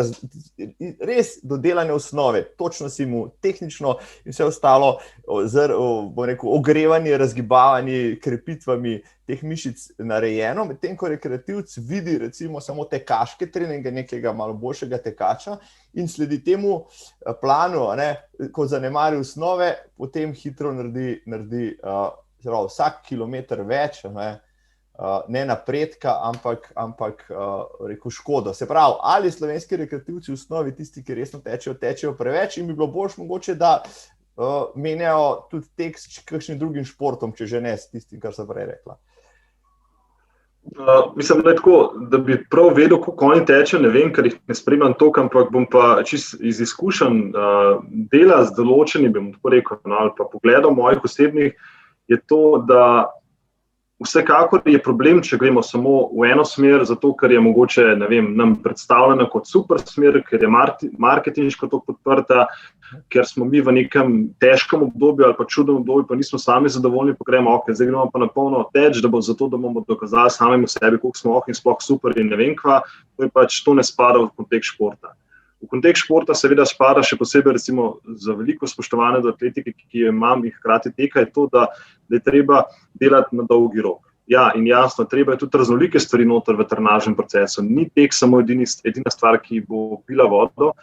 [SPEAKER 2] res dodelane osnove, točno si mu tehnično in vse ostalo, bom rekel, ogrevanje, razgibavanje, krepitvami teh mišic narejeno, medtem ko rekreativc vidi recimo samo tekaške treninge nekega malo boljšega tekača in sledi temu planu, ko zanemari osnove, potem hitro naredi vsak kilometer več, ne napredka, ampak rekel škodo. Se pravi, ali slovenski rekreativci v osnovi, tisti, ki resno tečejo preveč in bi bilo boljše mogoče, da menjajo tudi tek s kakšnim drugim športom, če že ne s tistim, kar sem prej rekla.
[SPEAKER 1] Mislim, da je tako, da bi prav vedel, kako oni tečejo, ne vem, ker jih ne spremljam toliko, ampak bom pa čisto iz izkušenj dela z določenim, bom tako rekel, ali pa pogledal mojih osebnih, je to, da vsekakor je problem, če gremo samo v eno smer, zato ker je mogoče, ne vem, nam predstavljena kot super smer, ker je marketinško to podprta, ker smo mi v nekem težkem obdobju ali pa čudnem obdobju, pa nismo sami zadovoljni, pa gremo, zdaj gremo pa na polno teč, da bo zato, da bomo dokazali samemu sebi, koliko smo in sploh super in ne vem kva, to ne spada v kontekst športa. V kontekst športa seveda spada še posebej recimo za veliko spoštovanje do atletike, ki jo imam in hkrati teka, je to, da je treba delati na dolgi rok. Ja, in jasno, treba je tudi raznolike stvari noter v trenažnem procesu. Ni tek samo edina stvar, ki bo pila vodo.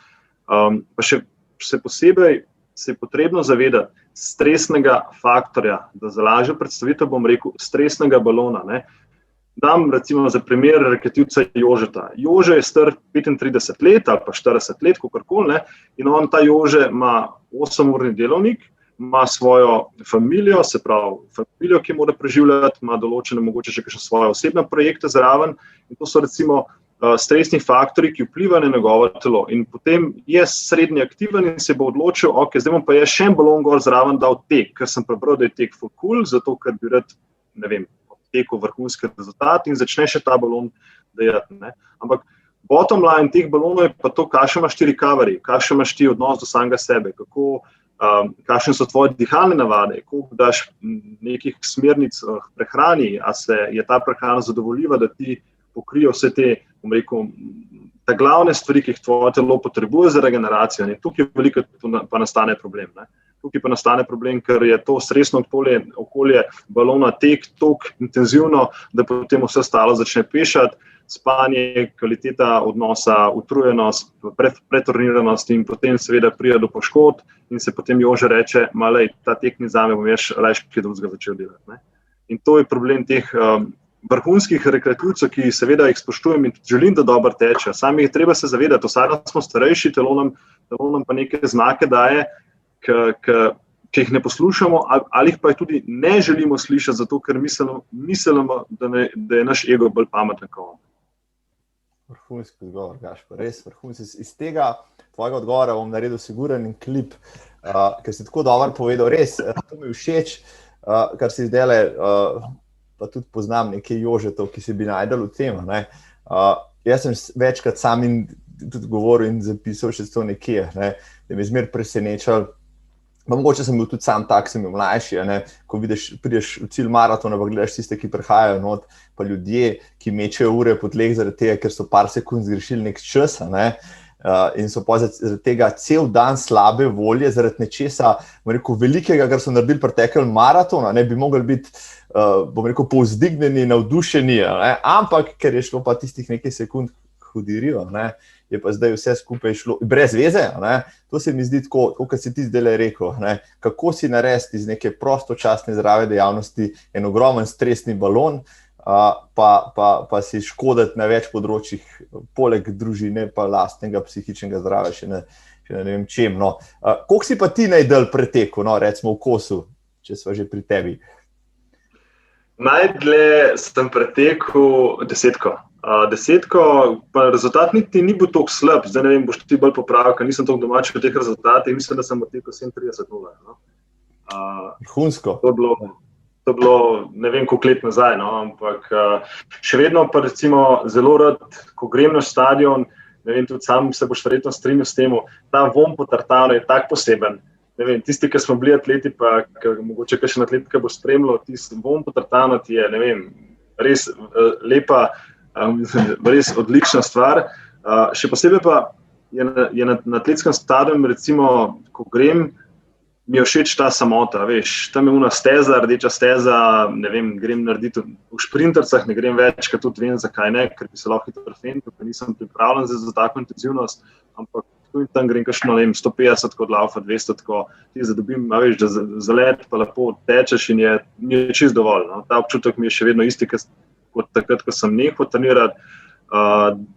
[SPEAKER 1] Pa še posebej se je potrebno zavedati stresnega faktorja, da za lažjo predstavitev bom rekel stresnega balona, ne. Dam recimo za primer rekreativca Jožeta. Jože je star 35 let ali pa 40 let, kakorkoli, in ta Jože ima 8-urni delovnik, ima svojo familijo, se pravi familijo, ki mora preživljati, ima določene mogoče še kakšne svoje osebne projekte zraven in to so recimo stresni faktori, ki vplivajo na njegovo telo in potem je srednje aktiven in se bo odločil, zdaj bom pa je še en balon gor zraven dal tek, ker sem prebral, da je tek full cool, zato ker bi rad, ne vem, tekel vrhunski rezultat in začne še ta balon dajati. Ampak bottom line teh balonov je pa to, kakšen imaš ti recovery, kakšen imaš ti odnos do samega sebe, kakšne so tvoje dihalne navade, koliko daš nekih smernic prehrani, a je ta prehrana zadovoljiva, da ti pokrijo vse te, bom rekel, ta glavne stvari, ki jih tvoje telo potrebuje za regeneracijo. Tukaj veliko pa nastane problem. Tukaj pa nastane problem, ker je to stresno okolje balona tek toliko intenzivno, da potem vse stalo začne pešati, spanje, kvaliteta odnosa, utrujenost, preturniranost in potem seveda pride do poškodb in se potem Jože reče, malej, ta tek ni zame, bom jaz rajši kaj drugega začel delati. In to je problem teh vrhunskih rekreativcev, ki seveda jih spoštujem in želim, da dobro tečejo. Sami je treba se zavedati, vsaj smo starejši, telo nam pa neke znake daje, ki jih ne poslušamo ali jih pa tudi ne želimo slišati, zato ker mislimo, da je naš ego bolj pameten kot on.
[SPEAKER 2] Vrhunski odgovor, Gašper, res vrhunski. Iz tega tvojega odgovora bom naredil siguren klip, ker si tako dobro povedal, res, to mi je všeč, kar si zdajle, pa tudi poznam nekaj Jožetov, ki se bi najdel v tem. Jaz sem večkrat sam in tudi govoril in zapisal še to nekje, da me zmer presenečal. Pa mogoče sem bil tudi sam tak, sem bil mlajši, ko prideš v cilj maratona, pa gledaš tiste, ki prihajajo not, pa ljudje, ki mečejo ure po tleh zaradi tega, ker so par sekund zgrešili nek čas, in so pa zaradi tega cel dan slabe volje, zaradi nečesa, bom rekel, velikega, kar so naredili pretekel maraton, bi mogli biti, bom rekel, povzdignjeni, navdušeni, ampak ker je šlo pa tistih nekaj sekund hudirijo, je pa zdaj vse skupaj šlo brez veze, to se mi zdi tako, kot si ti zdaj rekel, kako si narediti iz neke prostočasne zdrave dejavnosti en ogromen stresni balon, pa si škoditi na več področjih, poleg družine pa lastnega psihičnega zdravja, še ne vem čem. Koliko si pa ti najdel preteku, recimo v kosu, če sva že pri tebi?
[SPEAKER 1] Najdlje sem pretekel 10. 10, pa rezultat niti ni bil toliko slab, zdaj ne vem, boš ti bolj popravil, ker nisem toliko domač v teh rezultatih, mislim, da sem odtekel 37-0.
[SPEAKER 2] Vrhunsko.
[SPEAKER 1] To je bilo, ne vem, koliko let nazaj, ampak še vedno pa recimo zelo rad, ko grem na stadion, ne vem, tudi sam se boš verjetno strinjal s tem, ta vonj po tartanu je tak poseben. Ne vem, tisti, ki smo bili atleti, pa mogoče kakšen atlet, ki bo spremljal, tisti vonj po tartanu ti je, ne vem, res lepa, res odlična stvar. Še posebej pa je na atletskem stadionu, recimo, ko grem, mi je všeč ta samota, veš, tam je una steza, rdeča steza, ne vem, grem narediti v šprintercah, ne grem več, ker tudi vem, zakaj ne, ker bi se lahko hitro fentil, ker nisem pripravljen za tako intenzivnost, ampak tu in tam grem kakšno, ne vem, 150 kot laufa, 200 tako, ti zadobim, veš, da zalet pa lepo tečeš in mi je čisto dovolj. No. Ta občutek mi je še vedno isti, kot takrat, ko sem nehal trenirati.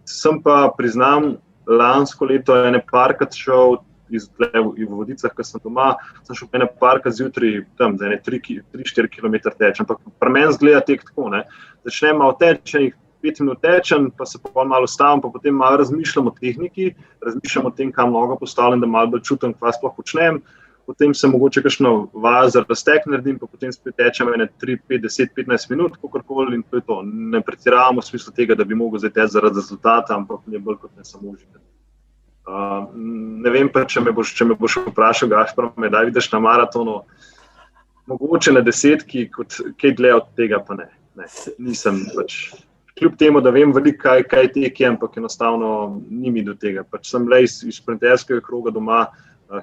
[SPEAKER 1] Sem pa, priznam, lansko leto ene parkrat šel v Vodicah, ko sem doma, sem šel ene parkrat zjutraj, tam za ene 3-4 km teč, ampak pri meni zgleda tek tako, ne. Začnem malo teči, 5 minut tečem, pa se pa malo ustavim, pa potem malo razmišljam o tehniki, razmišljam o tem, kam nogo postavljam, da malo bolj čutim, kaj sploh počnem. Potem se mogoče kakšno vajo za raztek naredim, pa potem spet tečem ene 3, 5, 10, 15 minut, kakorkoli in to je to. Ne pretiravam v smislu tega, da bi mogel zdaj teči zaradi rezultata, ampak ne bolj kot ne samo uživati. Ne vem pa, če me boš vprašal, Gašper, da vidiš na maratonu, mogoče na 10, kot kaj dlje od tega, pa ne. Nisem pač. Kljub temu, da vem veliko, kaj tek je, ampak enostavno ni mi do tega. Pač sem le iz šprinterskega kroga doma,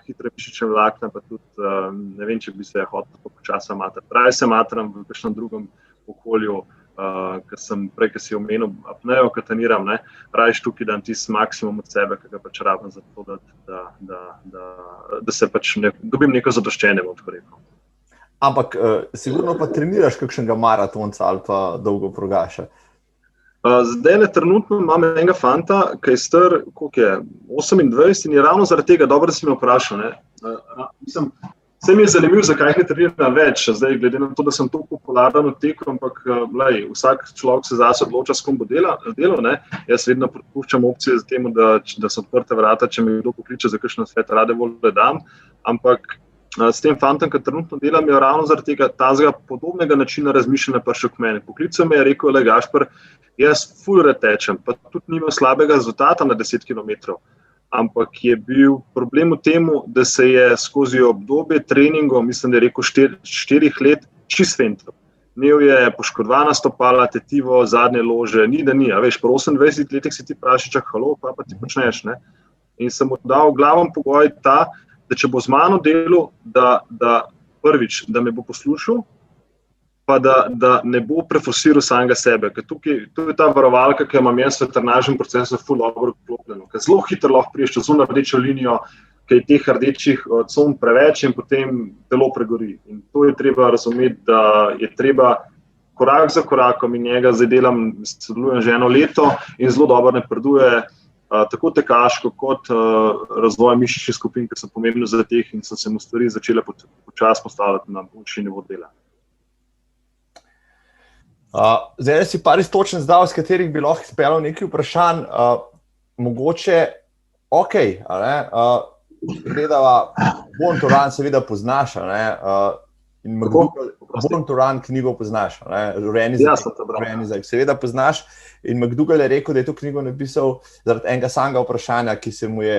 [SPEAKER 1] hitre mišične vlakna, pa tudi ne vem, če bi se hotel tako počasa matrati. Raje se matram v kakšnem drugem okolju, ker sem prej, ki si omenil apnejo, ko treniram, raje tukaj dam tisti maksimum od sebe, ki ga pač rabim za to, da se pač dobim neko zadoščenje, bom tako rekel.
[SPEAKER 2] Ampak sigurno pa treniraš kakšnega maratonca ali pa dolgo progaša?
[SPEAKER 1] Zdaj trenutno imam enega fanta, ki je star, koliko je, 28 in je ravno zaradi tega, dobro, da si me vprašal. Vse mi je zanimivo, zakaj ne treniram več, zdaj glede na to, da sem tako popularen v teku, ampak vsak človek se zase odloča, s kom bo delal. Jaz vedno prepuščam opcije za temu, da so odprte vrata, če me kdo pokliče za kakšno svet, rade volje dam, ampak s tem fantom, ki trenutno delam, je ravno zaradi tega podobnega načina razmišljanja prišel k meni. Poklical me je rekel, Gašper, jaz ful rad tečem, pa tudi nimam slabega rezultata na 10 km. Ampak je bil problem v tem, da se je skozi obdobje treningov, mislim, da je rekel 4 let, čist fental. Imel je poškodovana stopala, tetivo, zadnje lože, ni da ni. A veš, po 28 letih si ti vprašaš, halo, pa ti počneš, ne? In sem mu dal glaven pogoj ta, da če bo z mano delal, da prvič, da me bo poslušal, pa da ne bo preforsiral samega sebe. Ker tukaj, to je ta varovalka, ki imam jaz v trenažnem procesu ful dobro vklopljeno. Ker zelo hitro lahko priješ čez ono rdečo linijo, ker je teh rdečih con preveč in potem telo pregori. In to je treba razumeti, da je treba korak za korakom in njega zdaj delam, sodelujem že 1 leto in zelo dobro napreduje, tako tekaško kot razvoj mišičnih skupin, ki so pomembni za teh in so se mu stvari začele počasi postavljati na boljši nivo dela.
[SPEAKER 2] Zdaj si par iztočen zdal, s katerih bi lahko izpeljal nekaj vprašanj. Mogoče, gledava, Born to Run seveda poznaš, in Born to Run knjigo poznaš, Renizek seveda poznaš. In McDougall je rekel, da je to knjigo napisal zaradi enega samega vprašanja, ki se mu je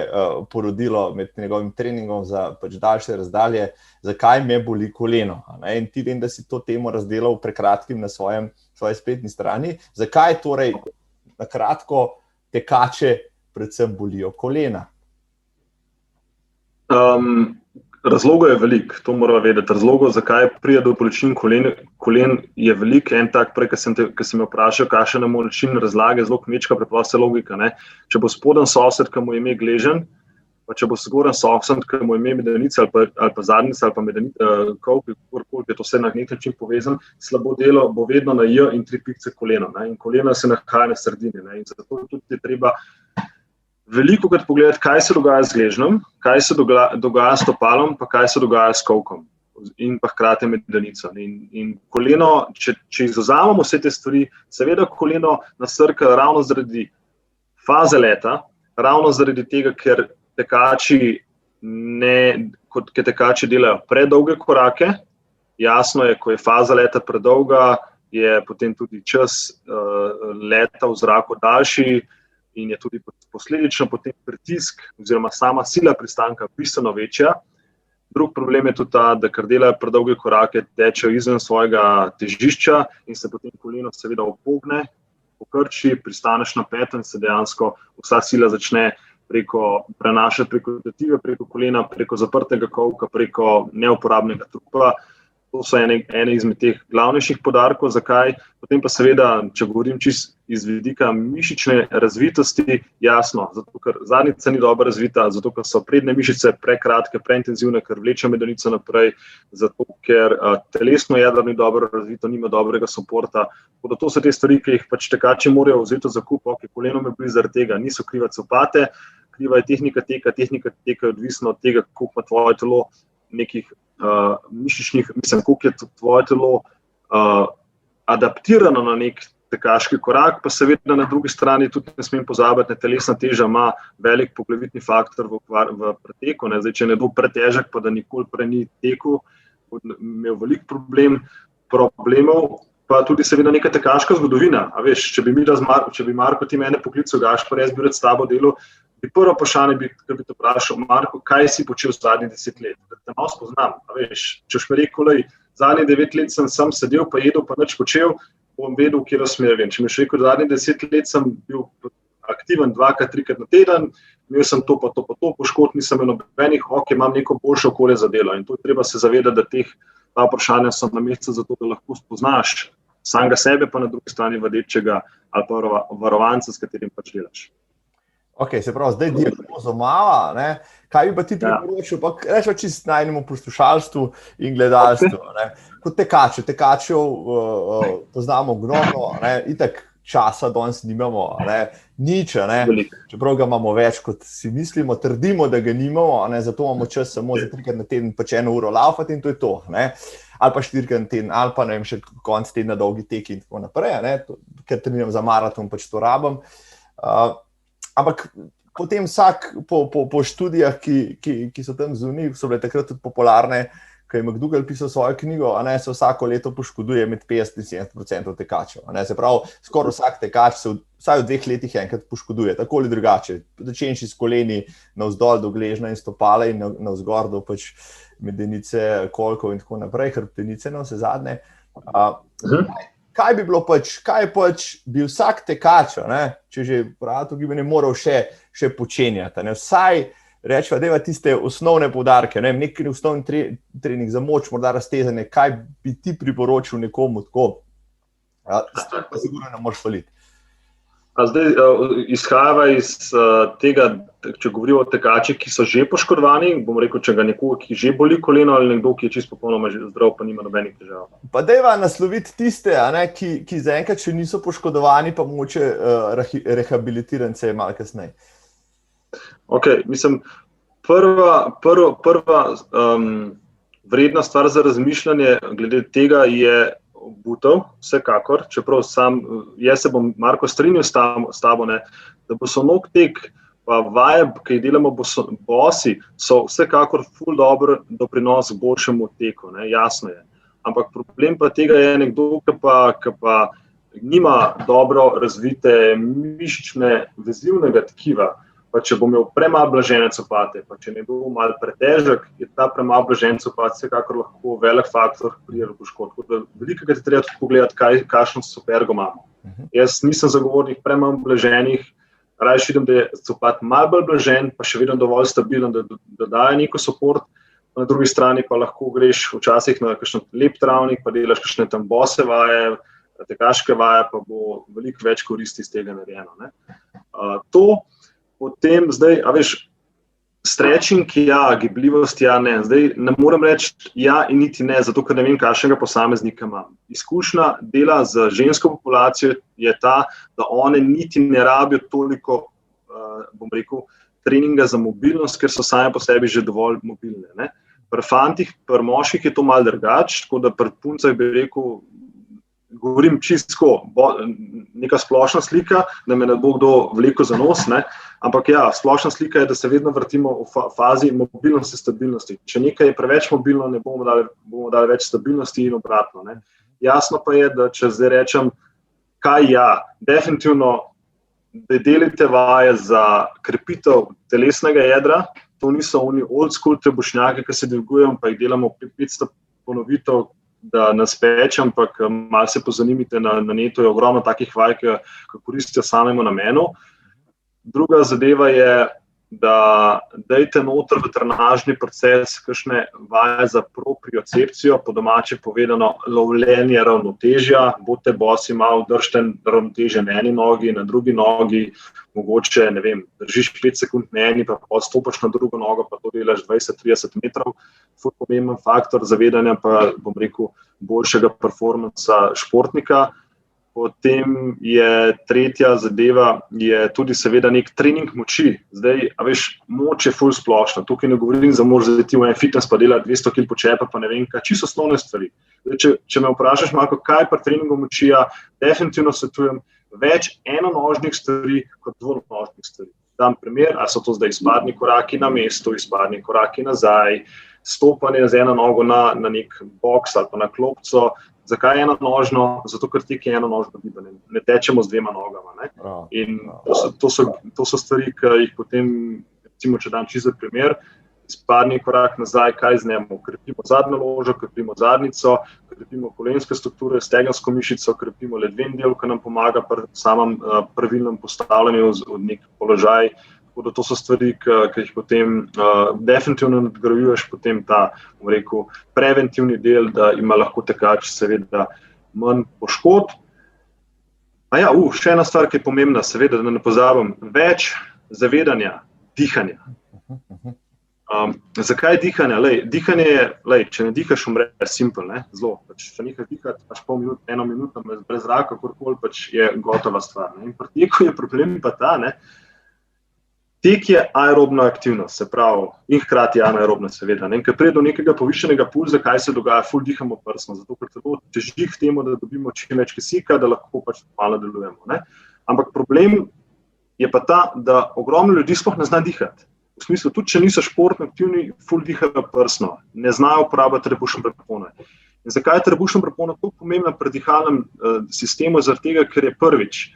[SPEAKER 2] porodilo med njegovim treningom za pač daljše razdalje, zakaj me boli koleno. In ti vem, da si to temo razdelal prekratkim na svoji spletni strani. Zakaj torej na kratko tekače predvsem bolijo kolena?
[SPEAKER 1] Razlogov je veliko, to moramo vedeti. Razlogov, zakaj pride do bolečin kolen, je veliko. En tak, prej, ki sem me vprašal, kakšen je moj način razlage, zelo kmečka, preprosta logika. Če bo spodnji sosed, ki mu je ime gleženj, pa če bo zgornji sosed, ki mu je ime medenica ali pa zadnjica ali pa kolk, je to vse na nek način povezan, slabo delo bo vedno na J in 3 pikce koleno. In kolena se nahaja na sredini. In zato tudi je treba veliko krat pogledati, kaj se dogaja z gležnjem, kaj se dogaja s stopalom, pa kaj se dogaja s kolkom in pa hkrati medenico. In koleno, če izvzamemo vse te stvari, seveda koleno nasrka ravno zaradi faze leta, ravno zaradi tega, ker tekači delajo predolge korake. Jasno je, ko je faza leta predolga, je potem tudi čas leta v zraku daljši, in je tudi posledično potem pritisk oziroma sama sila pristanka bistveno večja. Drug problem je tudi ta, da ker delajo predolge korake, tečejo izven svojega težišča in se potem koleno seveda opogne, pokrči, pristaneš na peto in se dejansko vsa sila začne prenašati preko tetive, preko kolena, preko zaprtega kolka, preko neuporabnega trupa. To so ene izmed teh glavnejših poudarkov. Zakaj? Potem pa seveda, če govorim čisto iz vidika mišične razvitosti, jasno, zato ker zadnjica ni dobro razvita, zato ker so prednje mišice prekratke, preintenzivne, ker vleče medenico naprej, zato ker telesno jedro ni dobro razvito, nima dobrega suporta. To so te stvari, ki jih pač tekači morajo vzeti v zakup, koleno me boli zaradi tega, niso krive copate, kriva je tehnika teka je odvisna od tega, koliko ima tvoje telo nekih mišičnih, koliko je tvoje telo adaptirano na nek tekaški korak, pa seveda na drugi strani tudi ne smem pozabiti, da telesna teža ima velik poglavitni faktor v preteku. Zdaj, če je nekdo pretežek, pa da nikoli prej ni tekel, bo imel velik problemov, pa tudi seveda neka tekaška zgodovina. A veš, če bi Marko ti mene poklical, Gašper, jaz bi rad s tabo delal, bi prvo vprašanje, ki bi te vprašal, Marko, kaj si počel zadnjih 10 let? Da te malo spoznam. A veš, če boš mi rekel, zadnjih 9 let sem sam sedel, pa jedel, pa nič počel, bom vedel, v katero smer vem. Če mi še rekel, zadnjih 10 let sem bil aktiven 2-3 na teden, imel sem to, poškodb nisem imel nobenih, imam neko boljše okolje za delo. In to je treba se zavedati, da ta vprašanja so na mestu zato, da lahko spoznaš samega sebe, pa na drugi strani vadečega ali pa varovanca, s katerim pač delaš.
[SPEAKER 2] Ok, se pravi, zdaj diagnozo mala, kaj bi pa ti priporočil, pa rečemo čisto najnemu poslušalstvu in gledalstvu. Kot tekačev poznamo ogromno, itak časa danes nimamo, nič, čeprav ga imamo več, kot si mislimo, trdimo, da ga nimamo, zato imamo čas samo za 3 na teden, pač 1 uro laufati in to je to, ali pa 4 na teden, ali pa še konc tedna dolgi teki in tako naprej, ker treniram za maraton, pač to rabim. Ampak potem vsak po študijah, ki so tam zunaj, so bile takrat tudi popularne, ko je McDougall pisal svojo knjigo, se vsako leto poškoduje med 50 in 70% tekačev. Se pravi, skoraj vsak tekač se vsaj v 2 letih enkrat poškoduje, tako ali drugače. Začenši s koleni navzdol do gležnja in stopala in navzgor do pač medenice, kolkov in tako naprej, hrbtenice na vse zadnje. Kaj bi bilo kaj bi vsak tekač, če že pravi gibanje, moral še počenjati? Vsaj rečeva, deva tiste osnovne poudarke, nek osnovni trening za moč, morda raztezanje, kaj bi ti priporočil nekomu tako? S tem pa sigurno ne moreš faliti.
[SPEAKER 1] Zdaj izhajava iz tega, če govorimo o tekačih, ki so že poškodovani, bom rekel, če ga nekoga, ki že boli koleno, ali nekdo, ki je čisto popolnoma zdrav, pa nima nobenih težav.
[SPEAKER 2] Pa dajva nasloviti tiste, ki zaenkrat še niso poškodovani, pa mogoče rehabilitirance malo kasneje.
[SPEAKER 1] Ok, mislim, prva vredna stvar za razmišljanje glede tega je obutev, vsekakor, čeprav jaz se bom, Marko, strinjal s tabo, da bosonog tek pa vaje, ki jih delamo bosi, so vsekakor ful dober doprinos k boljšemu teku, jasno je. Ampak problem pa tega je nekdo, ki pa nima dobro razvite mišične vezivnega tkiva, pa če bo imel premalo blažene copate, pa če ne bo malo pretežek, je ta premalo blažen copat vsekakor lahko velik faktor pri poškodbi. Veliko je treba tudi pogledati, kakšno supergo imamo. Jaz nisem zagovornik premalo blaženih, raje vidim, da je copat malo bolj blažen, pa še vedno dovolj stabilen, da daje neko suport. Na drugi strani pa lahko greš včasih na kakšen lep travnik, pa delaš kakšne tam bose vaje, tekaške vaje, pa bo veliko več koristi iz tega narejeno. Potem zdaj, a veš, stretching ja, gibljivost ja, ne. Zdaj ne morem reči ja in niti ne, zato ker ne vem, kakšnega posameznika imam. Izkušnja dela z žensko populacijo je ta, da one niti ne rabijo toliko, bom rekel, treninga za mobilnost, ker so same po sebi že dovolj mobilne. Pri fantih, pri moških je to malo drugače, tako da pri puncah bi rekel, govorim čisto neka splošna slika, da me ne bo kdo vlekel za nos, ampak ja, splošna slika je, da se vedno vrtimo v fazi mobilnosti, stabilnosti. Če nekaj je preveč mobilno, ne bomo dali več stabilnosti in obratno. Jasno pa je, da če zdaj rečem, kaj ja, definitivno, da delite vaje za krepitev telesnega jedra, to niso oni old school trebušnjaki, ki se dvigujem, pa jih delamo 500 ponovitev, da nas peče, ampak malo se pozanimite na netu, je ogromno takih vaj, ki koristijo samemu namenu. Druga zadeva je da dajte noter v trenažni proces kakšne vaje za propriocepcijo, po domače povedano lovljenje ravnotežja, bote bosi malo, držite ravnotežje na eni nogi, na drugi nogi, mogoče, ne vem, držiš 5 sekund na eni, pa stopaš na drugo nogo, pa to delaš 20-30 metrov, ful pomemben faktor zavedanja, pa bom rekel, boljšega performansa športnika. Potem je tretja zadeva, je tudi seveda nek trening moči. Zdaj, a veš, moč je ful splošna. Tukaj ne govorim za moč, da ti v en fitness pa dela 200 kg počepa, pa ne vem kaj, čisto osnovne stvari. Zdaj, če me vprašaš, Marko, kaj pa treningu močija, definitivno svetujem več enonožnih stvari kot dvonožnih stvari. Dam primer, a so to zdaj izpadni koraki na mestu, izpadni koraki nazaj, stopanje z eno nogo na nek boks ali pa na klopco. Zakaj enonožno? Zato, ker tek je enonožno gibanje. Ne tečemo z 2 nogama. Ne? In to so stvari, ki jih potem, recimo, če dam čisto primer, izpadni korak nazaj, kaj z njemu? Krepimo zadnjo ložo, krepimo zadnico, krepimo kolenske strukture, stegensko mišico, krepimo ledven del, ki nam pomaga pri samem pravilnem postavljanju v nek položaj. Tako da to so stvari, ki jih potem definitivno nadgrajuješ, potem ta, bom rekel, preventivni del, da ima lahko tekač seveda manj poškodb. Še ena stvar, ki je pomembna, seveda, da ne pozabim, več zavedanja, dihanja. Zakaj dihanja? Dihanje je, če ne dihaš, umreš, simpel, ne? Zelo. Če nehaš dihati, pač pol minut, 1 minuto, brez zraka, kakorkoli, pač je gotova stvar. Ne? In pri teku je problem pa ta, ne? Tek je aerobna aktivnost, se pravi, in hkrati anaerobna, seveda. In ker pride do nekega povišenega pulza, kaj se dogaja, ful dihamo prsno, zato ker telo teži k temu, da dobimo čim več kisika, da lahko pač malo delujemo. Ne? Ampak problem je pa ta, da ogromno ljudi sploh ne zna dihati. V smislu, tudi če niso športno aktivni, ful dihajo prsno, ne znajo uporabljati trebušne prepone. In zakaj je trebušna prepona tako pomembna pri dihalnem sistemu? Zaradi tega, ker je prvič,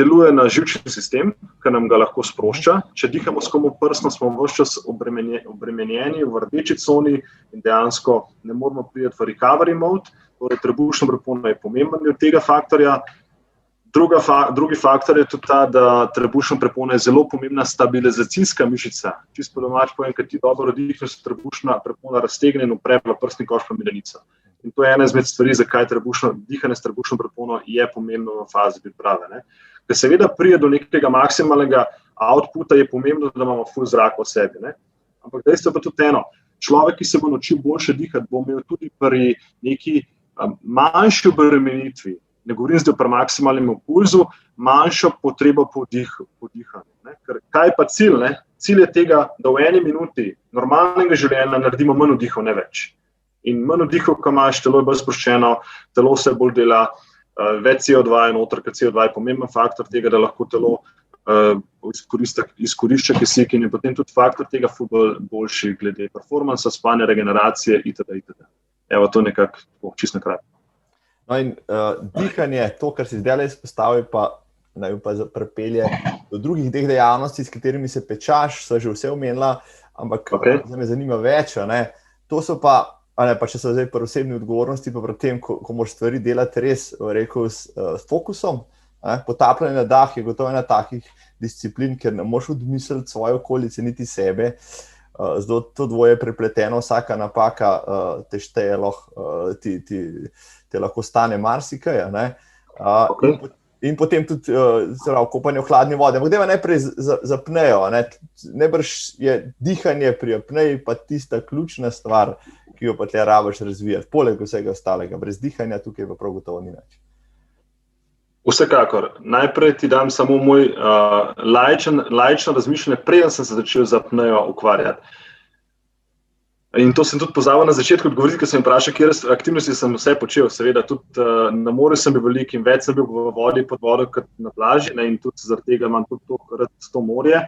[SPEAKER 1] deluje na živčni sistem, ki nam ga lahko sprošča. Če dihamo s komom prsno, smo ves čas obremenjeni v rdeči coni in dejansko ne moramo priti v recovery mode. Torej, trebušna prepona je pomemben del tega faktorja. Drugi faktor je tudi ta, da trebušna prepona je zelo pomembna stabilizacijska mišica. Čisto po domač povem, ker ti dobro dihneš, trebušna prepona raztegne in upre v prsni koš pa medenico. In to je ena izmed stvari, zakaj dihanje s trebušno prepono je pomembno v fazi priprave. Ne? Ker seveda pride do nekega maksimalnega outputa, je pomembno, da imamo ful zraka v sebi. Ne? Ampak dejstvo pa tudi eno, človek, ki se bo naučil boljše dihati, bo imel tudi pri neki manjši obremenitvi, ne govorim zdaj pri maksimalnem pulzu, manjšo potrebo po dihanju. Ne? Ker kaj pa cilj? Ne? Cilj je tega, da v 1 minuti normalnega življenja naredimo manj vdihov, ne več. In manj vdihov, ko imaš, telo je bolj sproščeno, telo se bolj dela, več CO2 je noter, ker CO2 je pomemben faktor tega, da lahko telo izkorišča kisik in je potem tudi faktor tega boljši glede performansa, spanja, regeneracije itd. Evo, to nekako čisto na kratko.
[SPEAKER 2] No in dihanje, to, kar si zdaj izpostavil, pa naj pa pripelje do drugih dejavnosti, s katerimi se pečaš, so že vse omenila, ampak zdaj me zanima več. Ne? To so pa če so zdaj pri osebni odgovornosti, pa pri tem, ko moraš stvari delati res, rekel, s fokusom. Potapljanje na dah je gotovo ena takih disciplin, ker ne moš odmisliti svoje okolice, niti sebe. Zdaj to dvoje prepleteno, vsaka napaka te šteje, te lahko stane marsikaj. In potem tudi kopanje v hladni vodi. Ampak dajmo najprej zapnejo. Najbrž je dihanje pri apneji pa tista ključna stvar, ki jo pa tle rabiš razvijati, poleg vsega ostalega. Brez dihanja tukaj pa prav gotovo ni več.
[SPEAKER 1] Vsekakor. Najprej ti dam samo moj laično razmišljanje, preden sem se začel z apnejo ukvarjati. In to sem tudi pozabil na začetku odgovoriti, ker sem vprašal, kjer aktivnosti sem vse počel. Seveda tudi na morju sem bil velik in več sem bil v vodi, pod vodo kot na plaži, in tudi zaradi tega imam tudi to morje.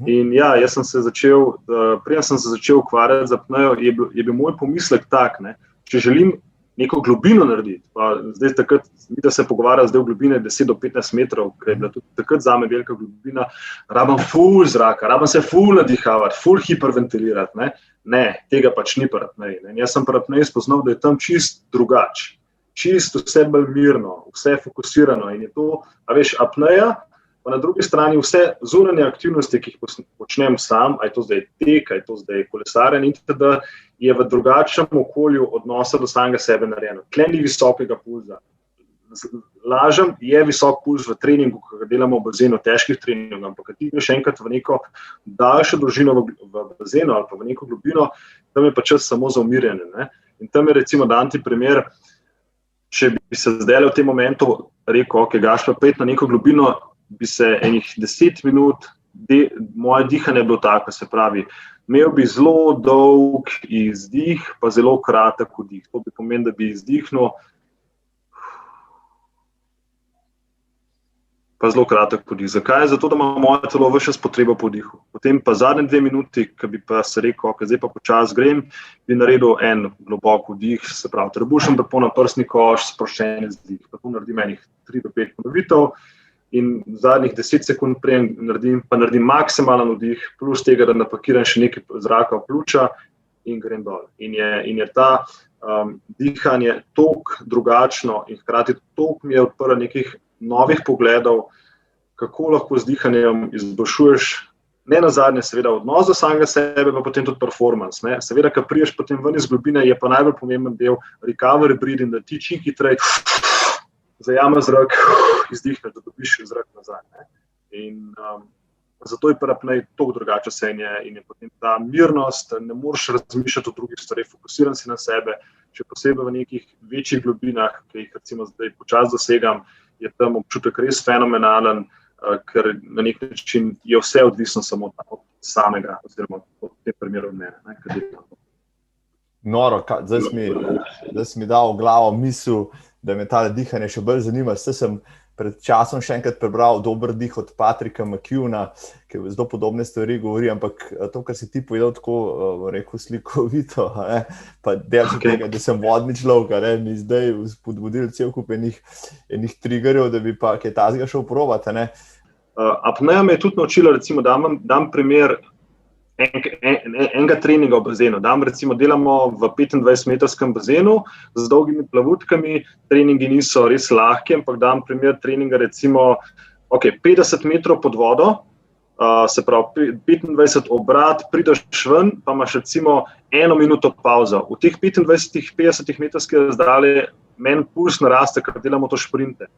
[SPEAKER 1] In ja, jaz sem se začel, preden sem se začel ukvarjati z apnejo, je bil moj pomislek tak, ne, če želim neko globino narediti, pa zdaj takrat, mi da se pogovarjali zdaj v globine 10 do 15 metrov, ker je bila tudi takrat zame velika globina, rabam ful zraka, rabam se ful nadihavati, ful hiperventilirati, ne, tega pač ni pri apneji. Jaz sem pri apneji spoznal, da je tam čist drugače, čist vse bolj mirno, vse fokusirano in je to, a veš, apneja Pa na drugi strani vse zunanje aktivnosti, ki jih počnem sam, a je to zdaj tek, a je to zdaj kolesarjenje itd., je v drugačnem okolju odnosa do samega sebe narejeno. Tle ni visokega pulza. Lažem, je visok puls v treningu, ko ga delamo v bazenu, težkih treningov, ampak ti greš enkrat v neko daljšo dolžino v bazenu ali pa v neko globino, tam je pa čas samo za umirjanje. Ne? In tam je recimo dan ti primer, če bi se zdaj v tem momentu rekel, ok, Gašper, pojdi na neko globino, bi se enih 10 minut, moje dihanje je bilo tako, se pravi, imel bi zelo dolg izdih, pa zelo kratek vdih. To bi pomenil, da bi izdihnil, pa zelo kratek vdih. Zakaj? Zato, da ima moje telo ves čas potrebo po vdihu. Potem pa zadnje 2 minuti, ki bi pa se rekel, ok, zdaj pa počas grem, bi naredil en globok vdih, se pravi, trebušen prepon na prsni koš, sproščen izdih. Pa to naredim enih 3 do 5 ponovitev. In zadnjih 10 sekund prej naredim maksimalen vdih, plus tega, da napakiram še nekaj zraka v pljuča in grem dol. In je ta dihanje toliko drugačno in hkrati toliko mi je odprlo nekih novih pogledov, kako lahko z dihanjem izboljšuješ, ne nazadnje seveda odnos do samega sebe, pa potem tudi performance. Ne? Seveda, ko priješ potem ven iz globine, je pa najbolj pomemben del recovery breathing, da ti čim hitreje zajame zrak, izdihneš, da dobiš zrak nazaj. Ne? In zato je parapnej toliko drugače vse in je potem ta mirnost, ne moreš razmišljati o drugih stvareh, fokusiran si na sebe, še posebej v nekih večjih globinah, ki jih recimo zdaj počasi dosegam, je tam občutek res fenomenalen, ker na nek način je vse odvisno samo od samega, oziroma v tem primeru od mene. Ne?
[SPEAKER 2] Noro, zdaj si mi dal v glavo misel, da me ta dihanje še bolj zanima. Sem pred časom še enkrat prebral Dober dih od Patricka McKeowna, ki zelo podobne stvari govori, ampak to, kar si ti povedal tako, rekel, slikovito, pa delč tega, da sem vodni človek, mi zdaj spodbudili cel kup enih triggerjev, da bi pa kaj tazga šel probati.
[SPEAKER 1] Apneja me je tudi naučila, recimo, dam primer enega treninga v bazenu. Recimo, delamo v 25-metrskem bazenu z dolgimi plavutkami, treningi niso res lahki, ampak dam primer treninga recimo 50 metrov pod vodo, se pravi 25 obrat, prideš ven, pa imaš recimo 1 minuto pauzo. V teh 25-50 metrskih razdalje meni puls naraste, ker delamo to šprinte.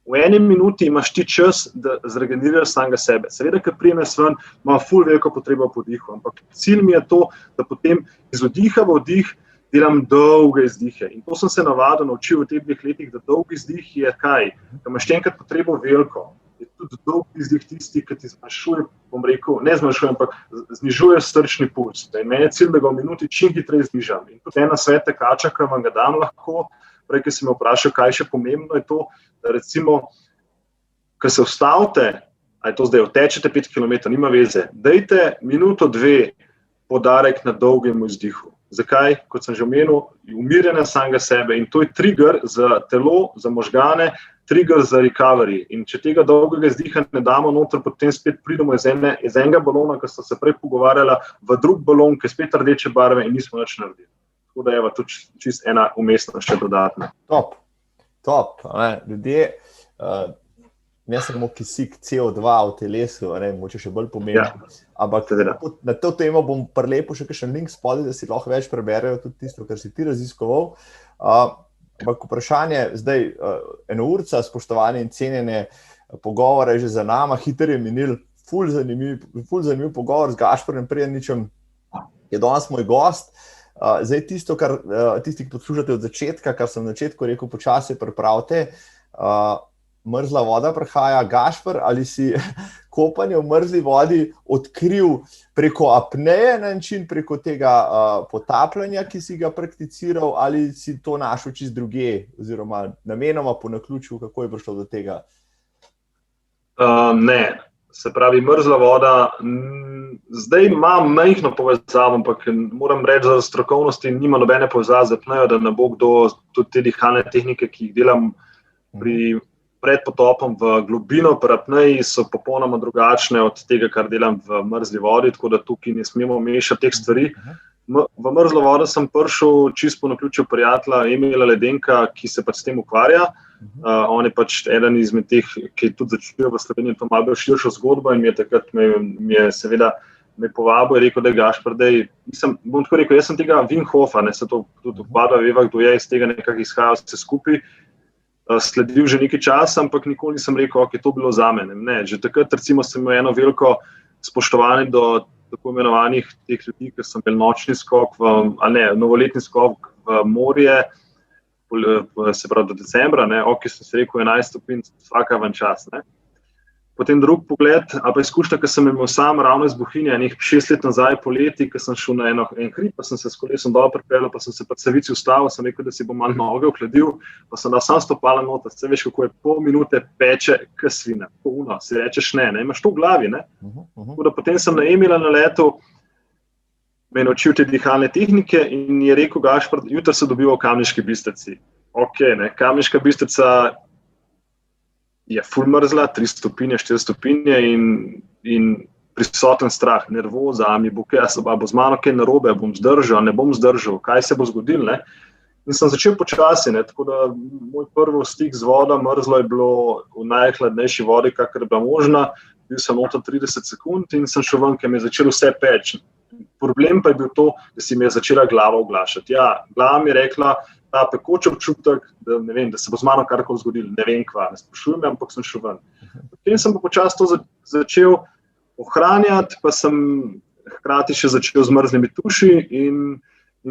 [SPEAKER 1] V 1 minuti imaš ti čas, da zregeneriraš samega sebe. Seveda, ker prijemeš ven, ima ful veliko potrebo po vdihu, ampak cilj mi je to, da potem iz vdiha v vdih delam dolge izdihe. In to sem se navadno naučil v teh 2 letih, da dolg izdih je kaj? Da imaš enkrat potrebo veliko. Je tudi dolg izdih tisti, ki ti zmanjšuje, bom rekel, ne zmanjšuje, ampak znižuje srčni puls. Meni je cilj, da ga v minuti čim hitreje znižam. In tudi ena svet tekača, ki vam ga dam lahko, prej, ki si me vprašal, kaj še pomembno je to, da recimo, ko se ustavite, a je to zdaj, otečete 5 km, nima veze, dajte minuto 2 poudarek na dolgem izdihu. Zakaj? Kot sem že omenil, umirjanje samega sebe in to je trigger za telo, za možgane, trigger za recovery. In če tega dolgega izdiha ne damo noter, potem spet pridemo iz enega balona, ki sta se prej pogovarjala, v drug balon, ki je spet rdeče barve in nismo nič naredili. Tako da je to čist ena umestna še dodatna.
[SPEAKER 2] Top. Ljudje, ne samo kisik CO2 v telesu, moče še bolj pomembno, ampak na to temo bom prilepil še kakšen link spodaj, da si lahko več preberejo tudi tisto, kar si ti raziskoval. Ampak vprašanje, zdaj 1 urca, spoštovane in cenjene pogovore je že za nama, hiter je minil, ful zanimiv pogovor z Gašperjem Prijedničem, je danes moj gost. Zdaj tisto, kar tisti, ki poslušate od začetka, kar sem na začetku rekel, počasi pripravite, mrzla voda prihaja. Gašper, ali si kopanje v mrzli vodi odkril preko apneje na način, preko tega potapljanja, ki si ga prakticiral, ali si to našel čist druge, oziroma namenoma po naključju, kako je prišlo do tega?
[SPEAKER 1] Ne. Se pravi, mrzla voda, zdaj imam majhno povezavo, ampak moram reči, da strokovnosti nima nobene povezave z apnejo, da ne bo kdo tudi te dihalne tehnike, ki jih delam pred potopom v globino, pri apneji so popolnoma drugačne od tega, kar delam v mrzli vodi, tako da tukaj ne smemo mešati teh stvari. V mrzlo vodo sem prišel čisto po naključju prijatelja Emila Ledenka, ki se pač s tem ukvarja. On je pač eden izmed teh, ki je tudi začel v Sloveniji to malo širšo zgodbo in mi je takrat seveda me povabil in rekel, da je Gašper, bom tako rekel, jaz sem tega Wim Hofa, se to tudi oba veva, kdo je iz tega nekako izhajal vse skupaj, sledil že nekaj časa, ampak nikoli nisem rekel, ok, to bilo za mene. Ne, že takrat recimo sem imel eno veliko spoštovanje do tako imenovanih teh ljudi, ker sem imel nočni skok, novoletni skok v morje, se pravi do decembra, ok, sem se rekel 11 stopinj, vsaka ven čas. Potem drug pogled, ali pa izkušnja, ki sem imel sam ravno iz Bohinja, 6 let nazaj poleti, ko sem šel na en hrib, pa sem se s kolesom dol pripeljal, pa sem se pri Savici ustavil, sem rekel, da si bom malo noge ohladil, pa sem dal sam stopala noter, se veš, kako je pol minute peče k svina, polno, si rečeš ne, imaš to v glavi, Tako da potem sem na Emila na letu, me je naučil te dihalne tehnike in je rekel Gašper, jutri se dobiva v Kamniški Bistrici. Ok, Kamniška Bistrica je ful mrzla, 3 stopinje, 4 stopinje in prisoten strah, nervoza, bo z mano kaj narobe, bom zdržal, ne bom zdržal, kaj se bo zgodilo, In sem začel počasi, tako da moj prvi stik z vodo, mrzlo je bilo v najhladnejši vodi, kakor je bila možna, bil sem noter 30 sekund in sem šel ven, ker me je začelo vse peči. Problem pa je bil to, da si me je začela glava oglašati. Ja, glava mi je rekla, ta pekoč občutek, da se bo z mano karkoli zgodilo, ne vem kva, ne sprašujem, ampak sem šel ven. Potem sem pa počasi to začel ohranjati, pa sem hkrati še začel z mrzlimi tuši in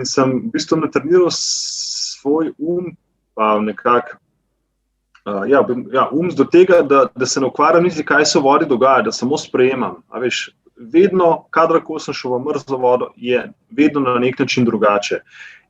[SPEAKER 1] sem v bistvu natreniral svoj pa nekako, do tega, da se ne ukvarjam niti, kaj se v vodi dogaja, da samo sprejemam. A veš, vedno, kadarkoli sem šel v mrzlo vodo, je vedno na nek način drugače.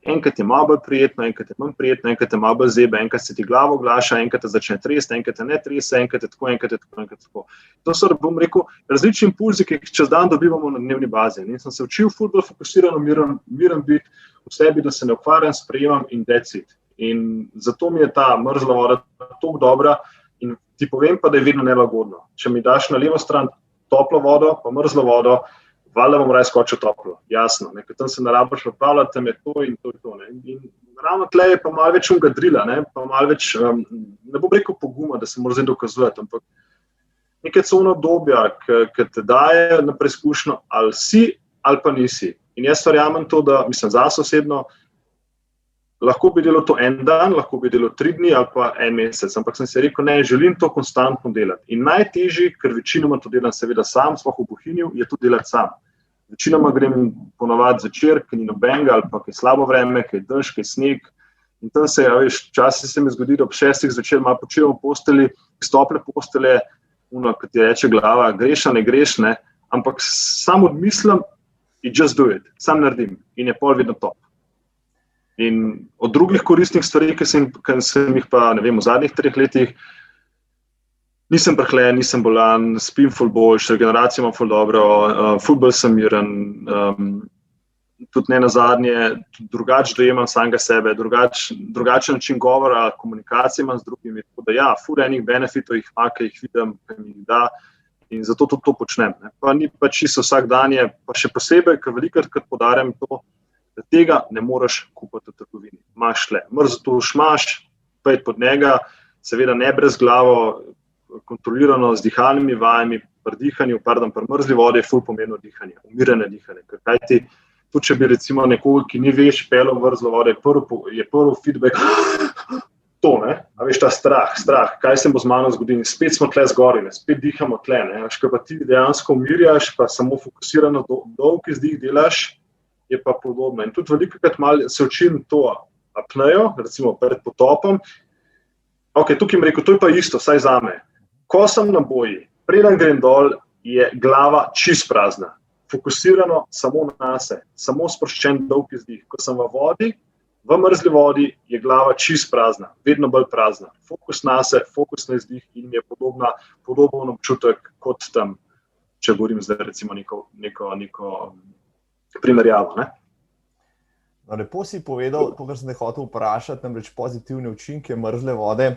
[SPEAKER 1] Enkrat je malo bolj prijetno, enkrat je manj prijetno, enkrat je malo bolj zebe, enkrat se ti glava oglaša, enkrat te začne tresti, enkrat te ne trese, enkrat je tako, enkrat je tako, enkrat je tako. To so, bom rekel, različni impulzi, ki jih čez dan dobivamo na dnevni bazi. In sem se učil futbol fokusirano, miren biti v sebi, da se ne ukvarjam, sprejemam in decid. In zato mi je ta mrzla voda tako dobra in ti povem pa, da je vedno nelagodno. Če mi daš na levo stran toplo vodo, pa mrzlo vodo, valjda bom raje skočil toplo, jasno. Ker tam se ne rabiš pripravljati, tam je to in to in to. In ravno tle je pa malo več drila, pa malo več, ne bom rekel poguma, da se mora zdaj dokazovati, ampak nekaj cona obdobja, ki te daje na preizkušnjo, ali si ali pa nisi. In jaz verjamem to, da, zase osebno, lahko bi delal to en dan, lahko bi delal 3 dni ali pa en mesec, ampak sem si rekel, ne, želim to konstantno delati. In najtežji, ker večinoma to delam seveda sam, sploh v Bohinju, je to delati sam. Večinoma grem ponovadi zvečer, ker ni nobenega ali pa je slabo vreme, ker je dež, ker je sneg. In tam se, včasih se mi zgodi, da ob 6 zvečer malo počivam v posteli, iz tople postele, kot ti reče glava, greš ali ne greš, ampak sam odmislim in just do it, sam naredim in je pol vedno top. In od drugih koristnih stvari, ki sem jih pa, v zadnjih 3 letih, nisem prehlajen, nisem bolan, spim ful boljš, regeneracijo imam ful dobro, ful bolj sem miren, tudi ne nazadnje, drugače dojemam samega sebe, drugačen način govora, komunikacije imam z drugimi, tako da ful enih benefitov jih ima, ki jih vidim, ki mi jih da in zato tudi to počnem. Pa ni pa čisto vsak dan je, pa še posebej, ker velikokrat poudarjam to, da tega ne moreš kupiti v trgovini. Imaš tle, mrzlo tuš imaš, pojdi pod njega, seveda ne brez glavo, kontrolirano z dihalnimi vajami, pri mrzli vodi je ful pomembno dihanje, umirjene dihanje. Ker kaj ti, tudi če bi recimo nekoga, ki ni veš, pelil mrzlo vode, je prvi feedback, to, a veš ta strah, kaj se bo z mano zgodilo, spet smo tle zgori, spet dihamo tle, Ker pa ti dejansko umirjaš, pa samo fokusirano dolg izdih delaš, je pa podobno. In tudi velikokrat malo se učim to apnejo, recimo pred potopom. Ok, tukaj jim rekel, to je pa isto, vsaj zame. Ko sem na boji, preden grem dol, je glava čist prazna. Fokusirano samo na se, samo sproščen dolg izdih. Ko sem v vodi, v mrzli vodi, je glava čist prazna, vedno bolj prazna. Fokus na se, fokus na izdih in mi je podoben občutek kot tam, če govorim zdaj recimo neko primerjavo.
[SPEAKER 2] Lepo si povedal, to, kar sem te hotel vprašati, namreč pozitivne učinke mrzle vode.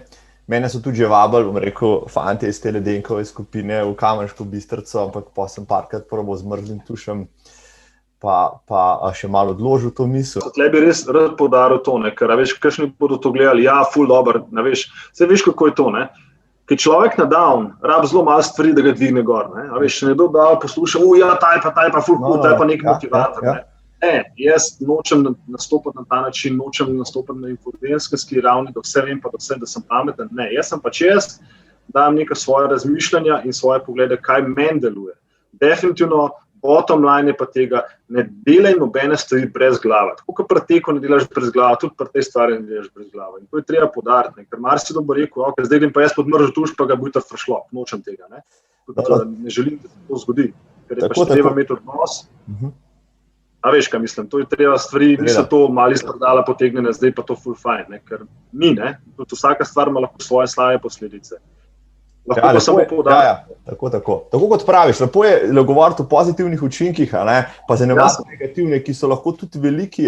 [SPEAKER 2] Mene so tudi že vabili, fantje iz te ledenkove skupine v Kamniško Bistrico, ampak pa sem parkrat probal z mrzlim tušem. pa še malo odložil to misel.
[SPEAKER 1] Tle bi res rad poudaril to, ker veš, kakšni bodo to gledali, ja, ful dober, vse veš, kako je to, ne. Ker človek na down, rab zelo malo stvari, da ga dvigne gor, ne. A veš, če nekdo down posluša, ja, taj pa ful cool, taj pa nek motivator, ne. Ne, jaz nočem nastopati na ta način, nočem nastopati na infodenski ravni, da vse vem, pa da sem pameten. Ne, jaz sem pač dajem neka svoje razmišljanja in svoje poglede, kaj meni deluje. Definitivno, bottom line je pa tega, ne delaj nobene stvari brez glava. Tako kot pri teku ne delaš brez glava, tudi pri tej stvari ne delaš brez glava. In to je treba poudariti, ker marsikdo bo rekel, ok, zdaj grem pa jaz pod mržo tuš, pa ga bo ta fršlo, nočem tega. Ne želim, da se to zgodi, ker je pač treba imeti odnos. A veš, kaj mislim, to je treba stvari, niso to mali spredala potegnjene, zdaj pa to full fine, ker ni, ne. Tudi vsaka stvar ima lahko svoje slabe posledice.
[SPEAKER 2] Tako kot praviš, lepo je govoriti o pozitivnih učinkih, pa zanemariti negativne, ki so lahko tudi veliki,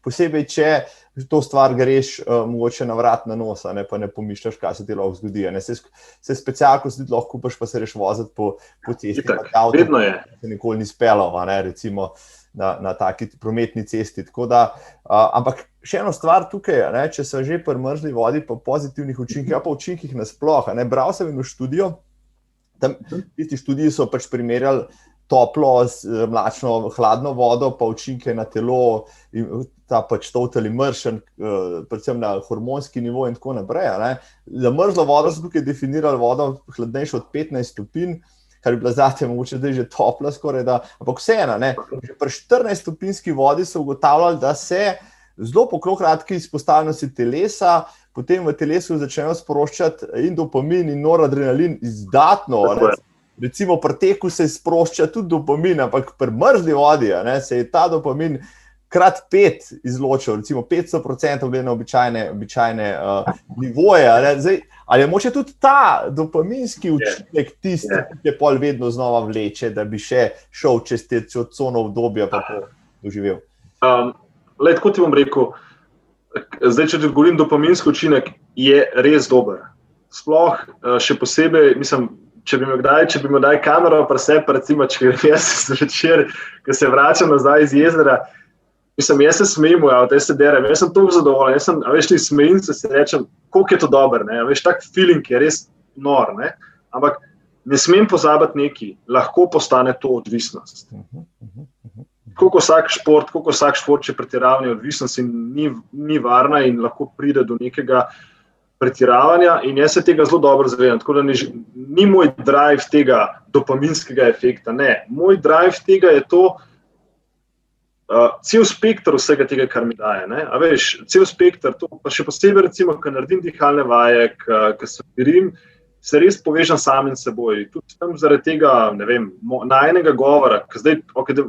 [SPEAKER 2] posebej, če to stvar greš mogoče na vrat na nos, pa ne pomišljaš, kaj se ti lahko zgodi. Se specialko se ti lahko kupaš, pa se reš voziti po cesti,
[SPEAKER 1] vedno je.
[SPEAKER 2] Se nikoli ni spelal, recimo na taki prometni cesti. Ampak še eno stvar tukaj, če so že pri mrzli vodi pa pozitivnih učinkih, pa učinkih nasploh. Bral sem eno študijo, tisti študiji so pač primerjali toplo, mlačno, hladno vodo, pa učinke na telo, ta pač total immersion, predvsem na hormonski nivo in tako naprej. Za mrzlo vodo so tukaj definirali vodo hladnejšo od 15 stopinj, kar bi bila zate mogoče zdaj že topla skoraj, ampak vseeno, že pri 14-stopinjski vodi so ugotavljali, da se zelo po kratki izpostavljenosti telesa, potem v telesu začnejo sproščati in dopamin in noradrenalin izdatno. Recimo pri teku se sprošča tudi dopamin, ampak pri mrzli vodi se je ta dopamin krat 5 izločil, recimo 500% glede na običajne nivoje. Zdaj, ali je moče tudi ta dopaminski učinek tisti, ki te pol vedno znova vleče, da bi še šel čez te cono obdobja pa to doživel?
[SPEAKER 1] Tako ti bom rekel, zdaj, če ti odgovorim, dopaminski učinek je res dober. Sploh še posebej, mislim, če bi me daj kamero pri sebi, recimo, če grem jaz zvečer, ko se vračam nazaj iz jezera, mislim, jaz se smejim, jaz se derem, jaz sem toliko zadovoljen, veš, ti smejim se rečem, koliko je to dober, veš, tak feeling je res nor, ampak ne smem pozabiti nekaj, lahko postane to odvisnost. Koliko vsak šport, če pretiravanje odvisnost in ni varna in lahko pride do nekega pretiravanja in jaz se tega zelo dobro zavedam, tako da ni moj drive tega dopaminskega efekta, ne, moj drive tega je to, cel spektr vsega tega, kar mi daje, a veš, cel spektr, to pa še posebej recimo, ko naredim dihalne vaje, ko se mirim, se res povežem samim seboj, tudi tam zaradi tega, ne vem, najnega govora, ko zdaj,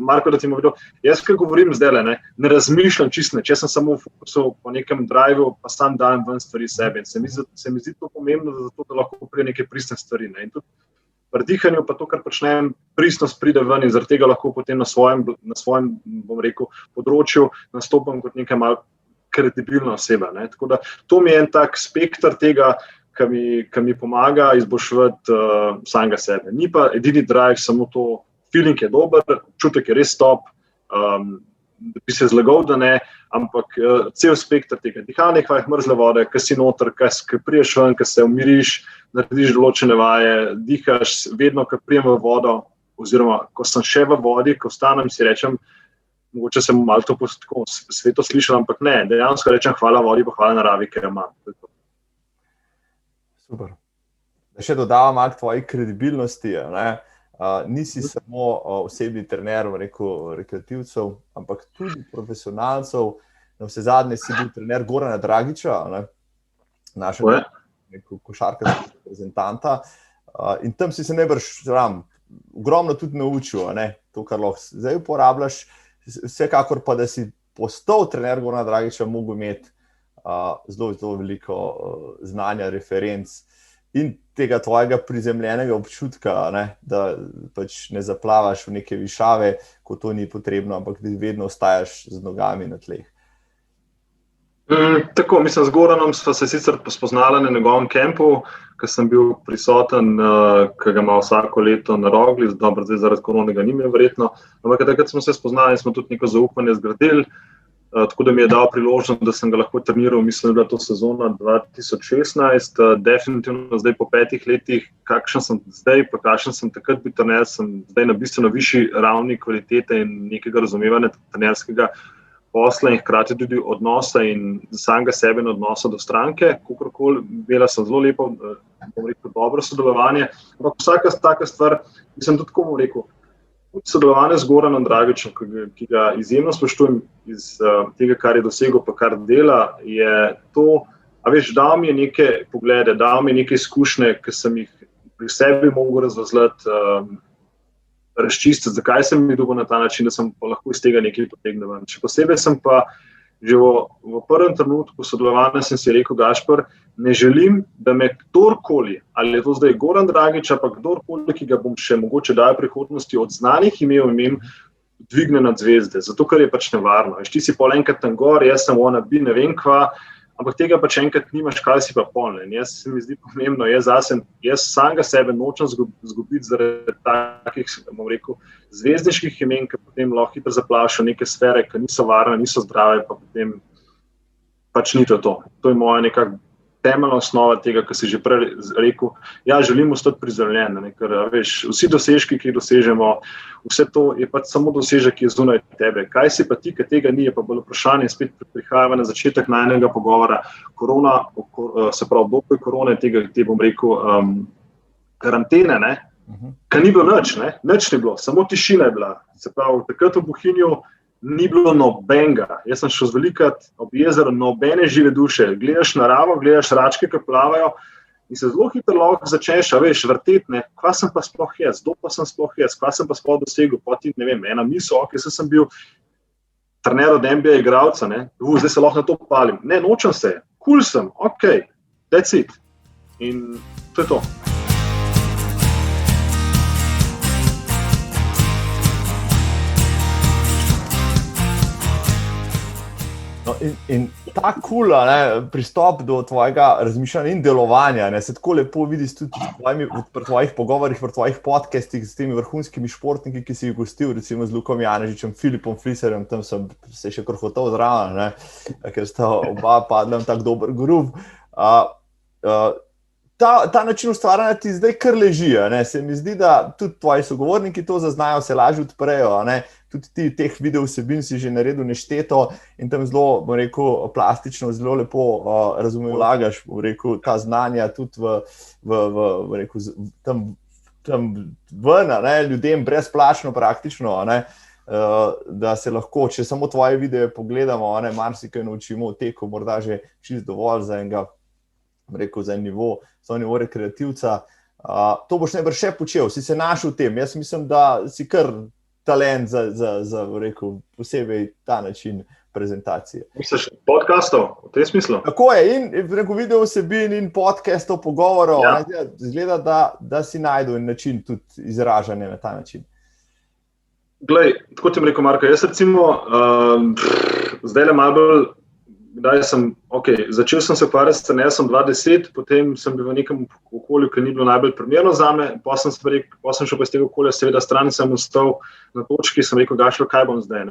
[SPEAKER 1] Marko, da ti mu vedel, jaz, ko govorim zdaj, ne razmišljam čisto, če sem samo v fokusu po nekem driveu, pa sam dajem ven stvari sebe in se mi zdi to pomembno, zato da lahko pride neke pristne stvari, in tudi pri dihanju pa to, kar počnem, pristnost pride ven in zaradi tega lahko potem na svojem, bom rekel, področju nastopam kot neka malo kredibilna oseba, tako da to mi je en tak spektr tega, ki mi pomaga izboljšati samega sebe. Ni pa edini drive, samo to, feeling je dober, občutek je res top, da bi se zlagal, da ne, ampak cel spektr tega dihalnih vaj, mrzle vode, ki si noter, ki priješ ven, ki se umiriš, narediš določene vaje, dihaš, vedno, ko prijem v vodo, oziroma, ko sem še v vodi, ko vstanem, si rečem, mogoče sem malo to sveto slišal, ampak ne, dejansko rečem hvala vodi, pa hvala naravi, ker jo imam.
[SPEAKER 2] Super. Da še dodavam malo k tvoji kredibilnosti, nisi samo osebni trener, rekel, rekreativcev, ampak tudi profesionalcev. Na vse zadnje si bil trener Gorana Dragića, našega košarkarskega reprezentanta, in tam si se najbrž ogromno tudi naučil, to, kar lahko zdaj uporabljaš, vsekakor pa, da si postal trener Gorana Dragića, mogel imeti zelo, zelo veliko znanja, referenc in tega tvojega prizemljenega občutka, da pač ne zaplavaš v neke višave, ko to ni potrebno, ampak da vedno ostajaš z nogami na tleh.
[SPEAKER 1] Tako, mislim, z Goranom sva se sicer spoznala na njegovem kempu, ko sem bil prisoten, ki ga ima vsako leto na Rogli, dobro, zdaj zaradi koronega ni imel verjetno, ampak takrat smo se spoznali in smo tudi neko zaupanje zgradili, tako da mi je dal priložnost, da sem ga lahko treniral, mislim, da je to sezona 2016, definitivno zdaj po 5 letih, kakšen sem zdaj, pa kakšen sem takrat bil trener, sem zdaj na bistveno višji ravni kvalitete in nekega razumevanja trenerskega posla in hkrati tudi odnosa in samega sebe in odnosa do stranke, kakorkoli, imela sem zelo lepo, bom rekel, dobro sodelovanje, ampak vsaka taka stvar, mislim tudi tako bom rekel, sodelovanje z Goranom Dragićem, ki ga izjemno spoštujem iz tega, kar je dosegel, pa kar dela, je to, a veš, dal mi je neke poglede, dal mi je neke izkušnje, ki sem jih pri sebi mogel razvazlati, razčistiti, zakaj sem jih dobil na ta način, da sem pa lahko iz tega nekaj potegnil ven. Še posebej sem pa že v prvem trenutku sodelovanja sem si rekel, Gašper, ne želim, da me kdorkoli, ali je to zdaj Goran Dragić, pa kdorkoli, ki ga bom še mogoče dal v prihodnosti od znanih imen, dvigne nad zvezde, zato ker je pač nevarno. Ti si pol enkrat tam gor, jaz sem wannabe, ne vem kva, ampak tega pač enkrat nimaš, kaj si pa polne. Jaz se mi zdi pomembno, jaz samega sebe nočem zgubiti zaradi takih, bom rekel, zvezdniških imen, ki potem lahko hitro zaplašajo neke sfere, ki niso varne, niso zdrave, pa potem pač ni to. To je moja nekak temeljna osnova tega, kar si že prej rekel. Ja, želim ostati prizemljen, ker veš, vsi dosežki, ki jih dosežemo, vse to je pač samo dosežek, ki je zunaj tebe. Kaj si pa ti, ki tega ni, je pa bolj vprašanje, spet prihajava na začetek najnega pogovora. Korona, se pravi, obdobje korone, te bom rekel, karantene, ne? Ker ni bilo nič ni bilo, samo tišina je bila. Se pravi, takrat v Bohinju ni bilo nobenega. Jaz sem šel zvelikat ob jezero, nobene žive duše. Gledaš naravo, gledaš račke, ki plavajo in se zelo hitro lahko začneš, veš, vrteti, kva sem pa sploh jaz, kdo pa sem sploh jaz, kva sem pa sploh dosegel, poti, ne vem, ena misel, sem bil trener od NBA igralca, zdaj se lahko na to palim. Ne, nočem se, cool sem, ok, that's it. In to je to.
[SPEAKER 2] In ta pristop do tvojega razmišljanja in delovanja, se tako lepo vidiš tudi pri tvojih pogovorih, pri tvojih podcastih s temi vrhunskimi športniki, ki si jih gostil, recimo z Lukom Janežičem, Filipom Fliserjem, tam sem se še krohotal zraven, ker sta oba padla v tak dober groove. Ta način ustvarjanja ti zdaj kar leži, se mi zdi, da tudi tvoji sogovorniki to zaznajo, se lažje odprejo, tudi ti teh video vsebin si že naredil nešteto in tam zelo, bom rekel, plastično, zelo lepo vlagaš, bom rekel, ta znanja tudi tam ven, ljudem brezplačno praktično, da se lahko, če samo tvoje videe pogledamo, marsikaj naučimo v teku, morda že čisto dovolj za enega, rekel, za nivo rekreativca. To boš najbrž še počel, si se našel v tem. Jaz mislim, da si kar talent za rekel, posebej ta način prezentacije.
[SPEAKER 1] Misliš podcastov v tem smislu?
[SPEAKER 2] Tako je, in rekel, video vsebin in podcastov, pogovorov, izgleda, da si najdel način tudi izražanja na ta način.
[SPEAKER 1] Glej, tako ti rekel, Marko, jaz recimo zdaj le malo bolj začel sem se ukvarjati s trenerstvom 2010, potem sem bil v nekem okolju, ki ni bilo najbolj primerno zame, potem sem šel pa iz tega okolja, seveda stran sem ostal na točki, sem rekel, Gašper, kaj bom zdaj,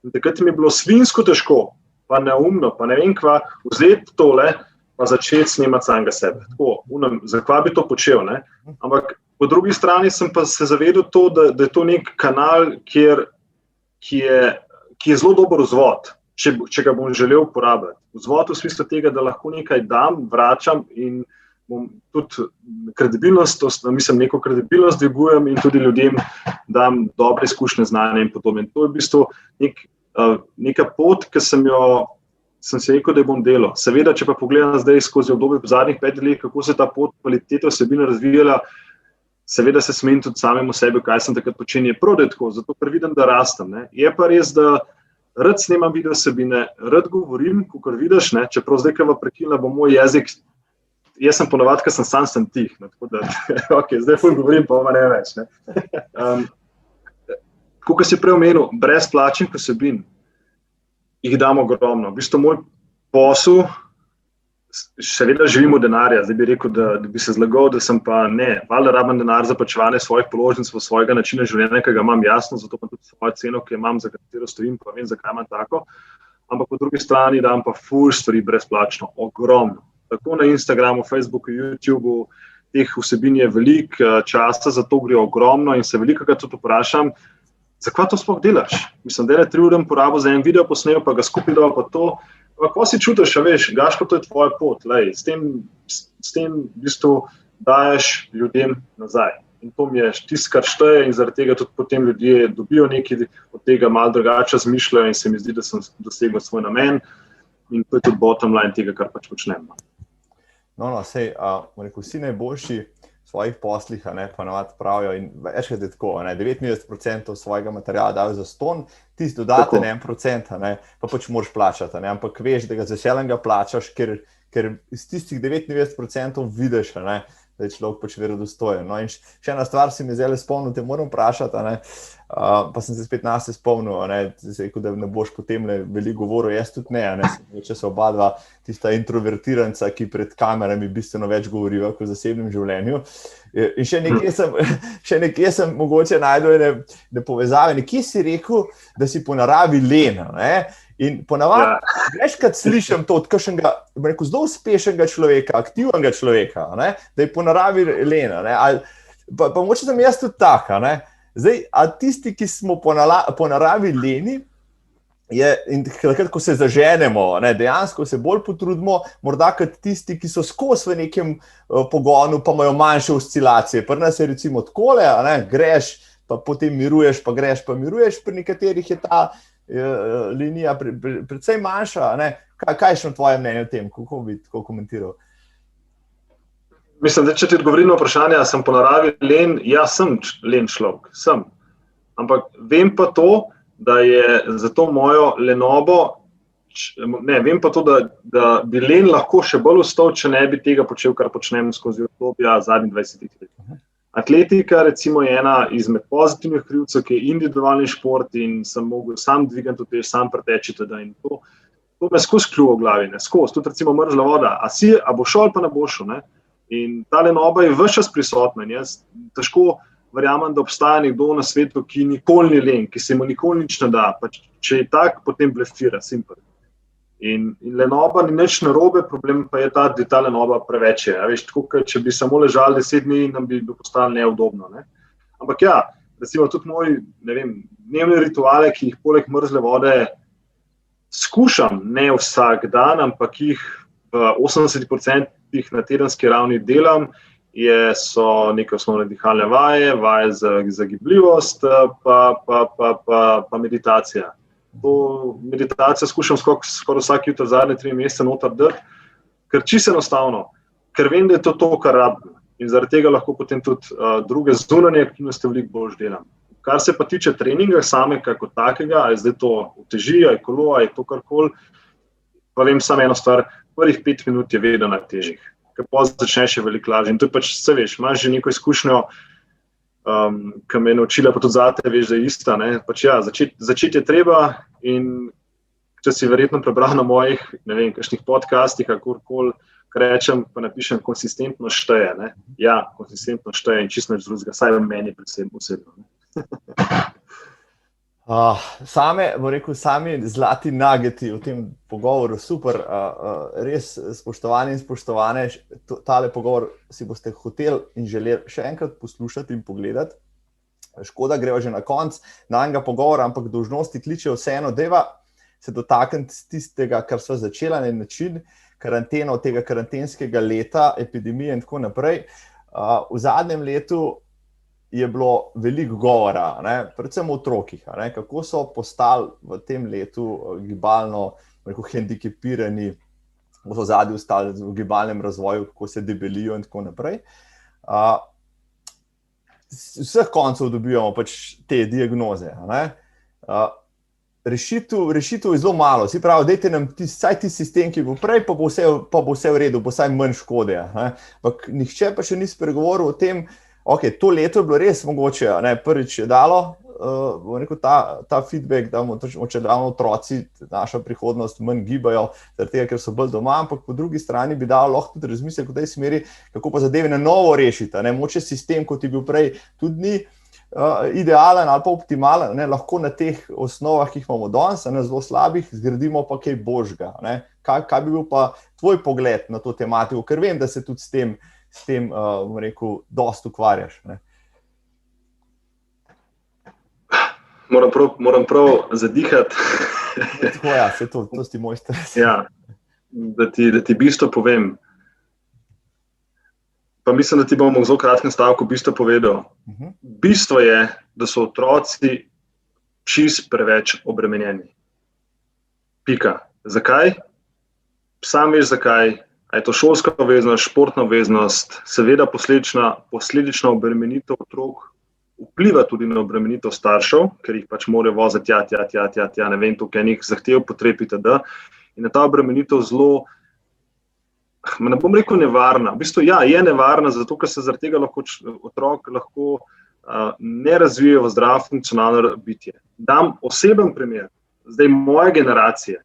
[SPEAKER 1] In takrat mi je bilo svinjsko težko, pa neumno, pa ne vem kva, vzeti tole, pa začeti snemati samega sebe. Tako, zakaj bi to počel, Ampak po drugi strani sem pa se zavedel to, da je to nek kanal, ki je zelo dober vzvod. Če ga bom želel uporabljati. Vzvod v smislu tega, da lahko nekaj dam, vračam in bom tudi neko kredibilnost dvigujem in tudi ljudem dam dobre izkušnje, znanje in podobno. To je v bistvu neka pot, ki sem si rekel, da bom delal. Seveda, če pa pogledam zdaj skozi obdobje po zadnjih 5 let, kako se ta pot kvalitete vsebine razvijala, seveda se smem tudi samemu sebi, kaj sem takrat počenil, prav da je tako, zato ker vidim, da rastem. Je pa res, da rad snemam video vsebine, rad govorim, kakor vidiš, čeprav zdaj, kaj prekina, bo moj jezik, jaz sem ponovadi, ker sem tih, tako da, zdaj ful govorim, pa ne več. Kakor si prej omenil, brezplačnih vsebin, jih dam ogromno. V bistvu moj posel seveda živim od denarja, zdaj bi rekel, da bi se zlagal, da sem pa ne, valjda rabim denar za plačevanje svojih položnic, svojega načina življenja, ki ga imam jasno, zato pa tudi svojo ceno, ki jo imam, za katero stojim, pa vem, zakaj imam tako. Ampak po drugi strani dam pa ful stvari brezplačno, ogromno. Tako na Instagramu, Facebooku, YouTubeu, teh vsebin je veliko, časa za to gre ogromno in se velikokrat tudi vprašam, zakaj to sploh delaš? Mislim, da je 3 ure porabo za en video posnel, pa ga skupaj dal pa to. Kako si čutiš, a veš, Gaško, to je tvoja pot, lej, s tem v bistvu daješ ljudem nazaj. In to mi je tisto, kar šteje in zaradi tega tudi potem ljudje dobijo nekaj od tega, malo drugače razmišljajo in se mi zdi, da sem dosegel svoj namen in to je tudi bottom line tega, kar pač počnem.
[SPEAKER 2] Sej, vsi najboljši v svojih poslih, pa navad pravijo in večkrat je tako, 99% svojega materiala dajo za ston, tisti dodaten 1%, pa pač moraš plačati, ampak veš, da ga z veseljem ga plačaš, ker iz tistih 99% vidiš, da je človek pač verodostojen. No, in še ena stvar si mi zdaj spomnil, te moram vprašati, pa sem se spet nas spomnil, rekel, da ne boš potem veliko govoril, jaz tudi ne, če so oba dva tista introvertiranca, ki pred kamerami bistveno več govorijo kot v zasebnem življenju. In še nekje sem mogoče najdel ene povezave, nekje si rekel, da si po naravi len, in ponavadi, večkrat slišim to od kakšnega, zelo uspešnega človeka, aktivnega človeka, da je po naravi len, pa mogoče sem jaz tudi tak, Zdaj, a tisti, ki smo po naravi leni, in takrat, ko se zaženemo, dejansko se bolj potrudimo, morda kot tisti, ki so skozi v nekem pogonu, pa imajo manjše oscilacije. Pri nas je recimo takole, greš, pa potem miruješ, pa greš, pa miruješ, pri nekaterih je ta linija precej manjša. Kaj je še na tvojem mnenju o tem, kako bi tako komentiral?
[SPEAKER 1] Mislim, da če ti odgovorim na vprašanje, sem po naravi len, sem len človek, sem. Ampak vem pa to, da je za to mojo lenobo, vem pa to, da bi len lahko še bolj ustal, če ne bi tega počel, kar počnem skozi obdobja zadnjih 20 let. Atletika recimo je ena izmed pozitivnih krivcev, ki je individualni šport in sem mogel sam dvigati utež, sam preteči teda in to me skozi kljuva v glavi, skozi, tudi recimo mrzla voda, a bo šel ali pa ne bo šel, In ta lenoba je ves čas prisotna. Jaz težko verjamem, da obstaja nekdo na svetu, ki nikoli ni len, ki se mu nikoli nič ne da. Pa če je tak, potem blefira, simpel. In lenoba ni nič narobe, problem pa je ta, da ta lenoba preveč je. Veš, tako, če bi samo ležali 10 dni, nam bi postalo neudobno. Ampak recimo tudi moji, dnevne rituale, ki jih poleg mrzle vode skušam, ne vsak dan, ampak jih v 80% na tedenski ravni delam, so neke osnovne dihalne vaje za gibljivost, pa meditacija. To meditacijo skušam skoraj vsak jutro zadnje 3 mesece noter dati, ker čisto enostavno, ker vem, da je to, kar rabim. In zaradi tega lahko potem tudi druge zunanje aktivnosti veliko bolj delam. Kar se pa tiče treninga samega kot takega, ali zdaj to uteži, ali kolo, ali to karkoli, pa vem samo eno stvar, prvih 5 minut je vedno najtežjih, ker pozno začneš še veliko lažje. In to je pač, vse veš, imaš že neko izkušnjo, ki me je naučila, pa tudi zate veš, da je ista. Pač začeti je treba in če si verjetno prebral na mojih, kakšnih podcastih, kakorkoli, rečem, pa napišem, konsistentno šteje. Konsistentno šteje in čisto nič drugega, saj v meni predvsem osebno.
[SPEAKER 2] Sami zlati nageti v tem pogovoru, super, res spoštovani in spoštovane, tale pogovor si boste hoteli in želeli še enkrat poslušati in pogledati. Škoda, greva že na konc najnega pogovora, ampak dolžnosti kličejo vseeno, deva se dotakniti tistega, kar sva začela na način, karanteno, tega karantenskega leta, epidemije in tako naprej. V zadnjem letu je bilo veliko govora, predvsem o otrokih, kako so postali v tem letu gibalno hendikepirani, kako so zadnji ostali v gibalnem razvoju, kako se debelijo in tako naprej. Vseh koncev dobivamo pač te diagnoze. Rešitev je zelo malo, si pravi, dajte nam vsaj ti sistem, ki bo prej, pa bo vse v redu, bo vsaj manj škode. Ampak nihče pa še ni spregovoril o tem, to leto je bilo res mogoče, prvič je dalo rekel, ta feedback, da če damo otroci, naša prihodnost manj gibajo, zaradi tega, ker so bolj doma, ampak po drugi strani bi dal lahko tudi razmislek v tej smeri, kako pa zadeve na novo rešiti. Moče sistem, kot je bil prej, tudi ni idealen ali pa optimalen, lahko na teh osnovah, ki jih imamo danes, na zelo slabih, zgradimo pa kaj božga. Kaj bi bil pa tvoj pogled na to tematiko, ker vem, da se tudi s tem bom rekel, dosti ukvarjaš.
[SPEAKER 1] Moram prav zadihati.
[SPEAKER 2] Tako ja, vse to si mojster.
[SPEAKER 1] Ja, da ti bistvo povem. Pa mislim, da ti bom v zelo kratkem stavku bistvo povedal. Bistvo je, da so otroci čist preveč obremenjeni. Pika. Zakaj? Sam veš zakaj. A je to šolska obveznost, športna obveznost, seveda posledična obremenitev otrok vpliva tudi na obremenitev staršev, ker jih pač morajo voziti tja, ne vem, tukaj enih zahtev, potreb itd. In je ta obremenitev zelo, ne bom rekel nevarna, v bistvu ja, je nevarna, zato ker se zaradi tega otrok lahko ne razvijajo v zdravo funkcionalno bitje. Dam oseben primer, zdaj moje generacije.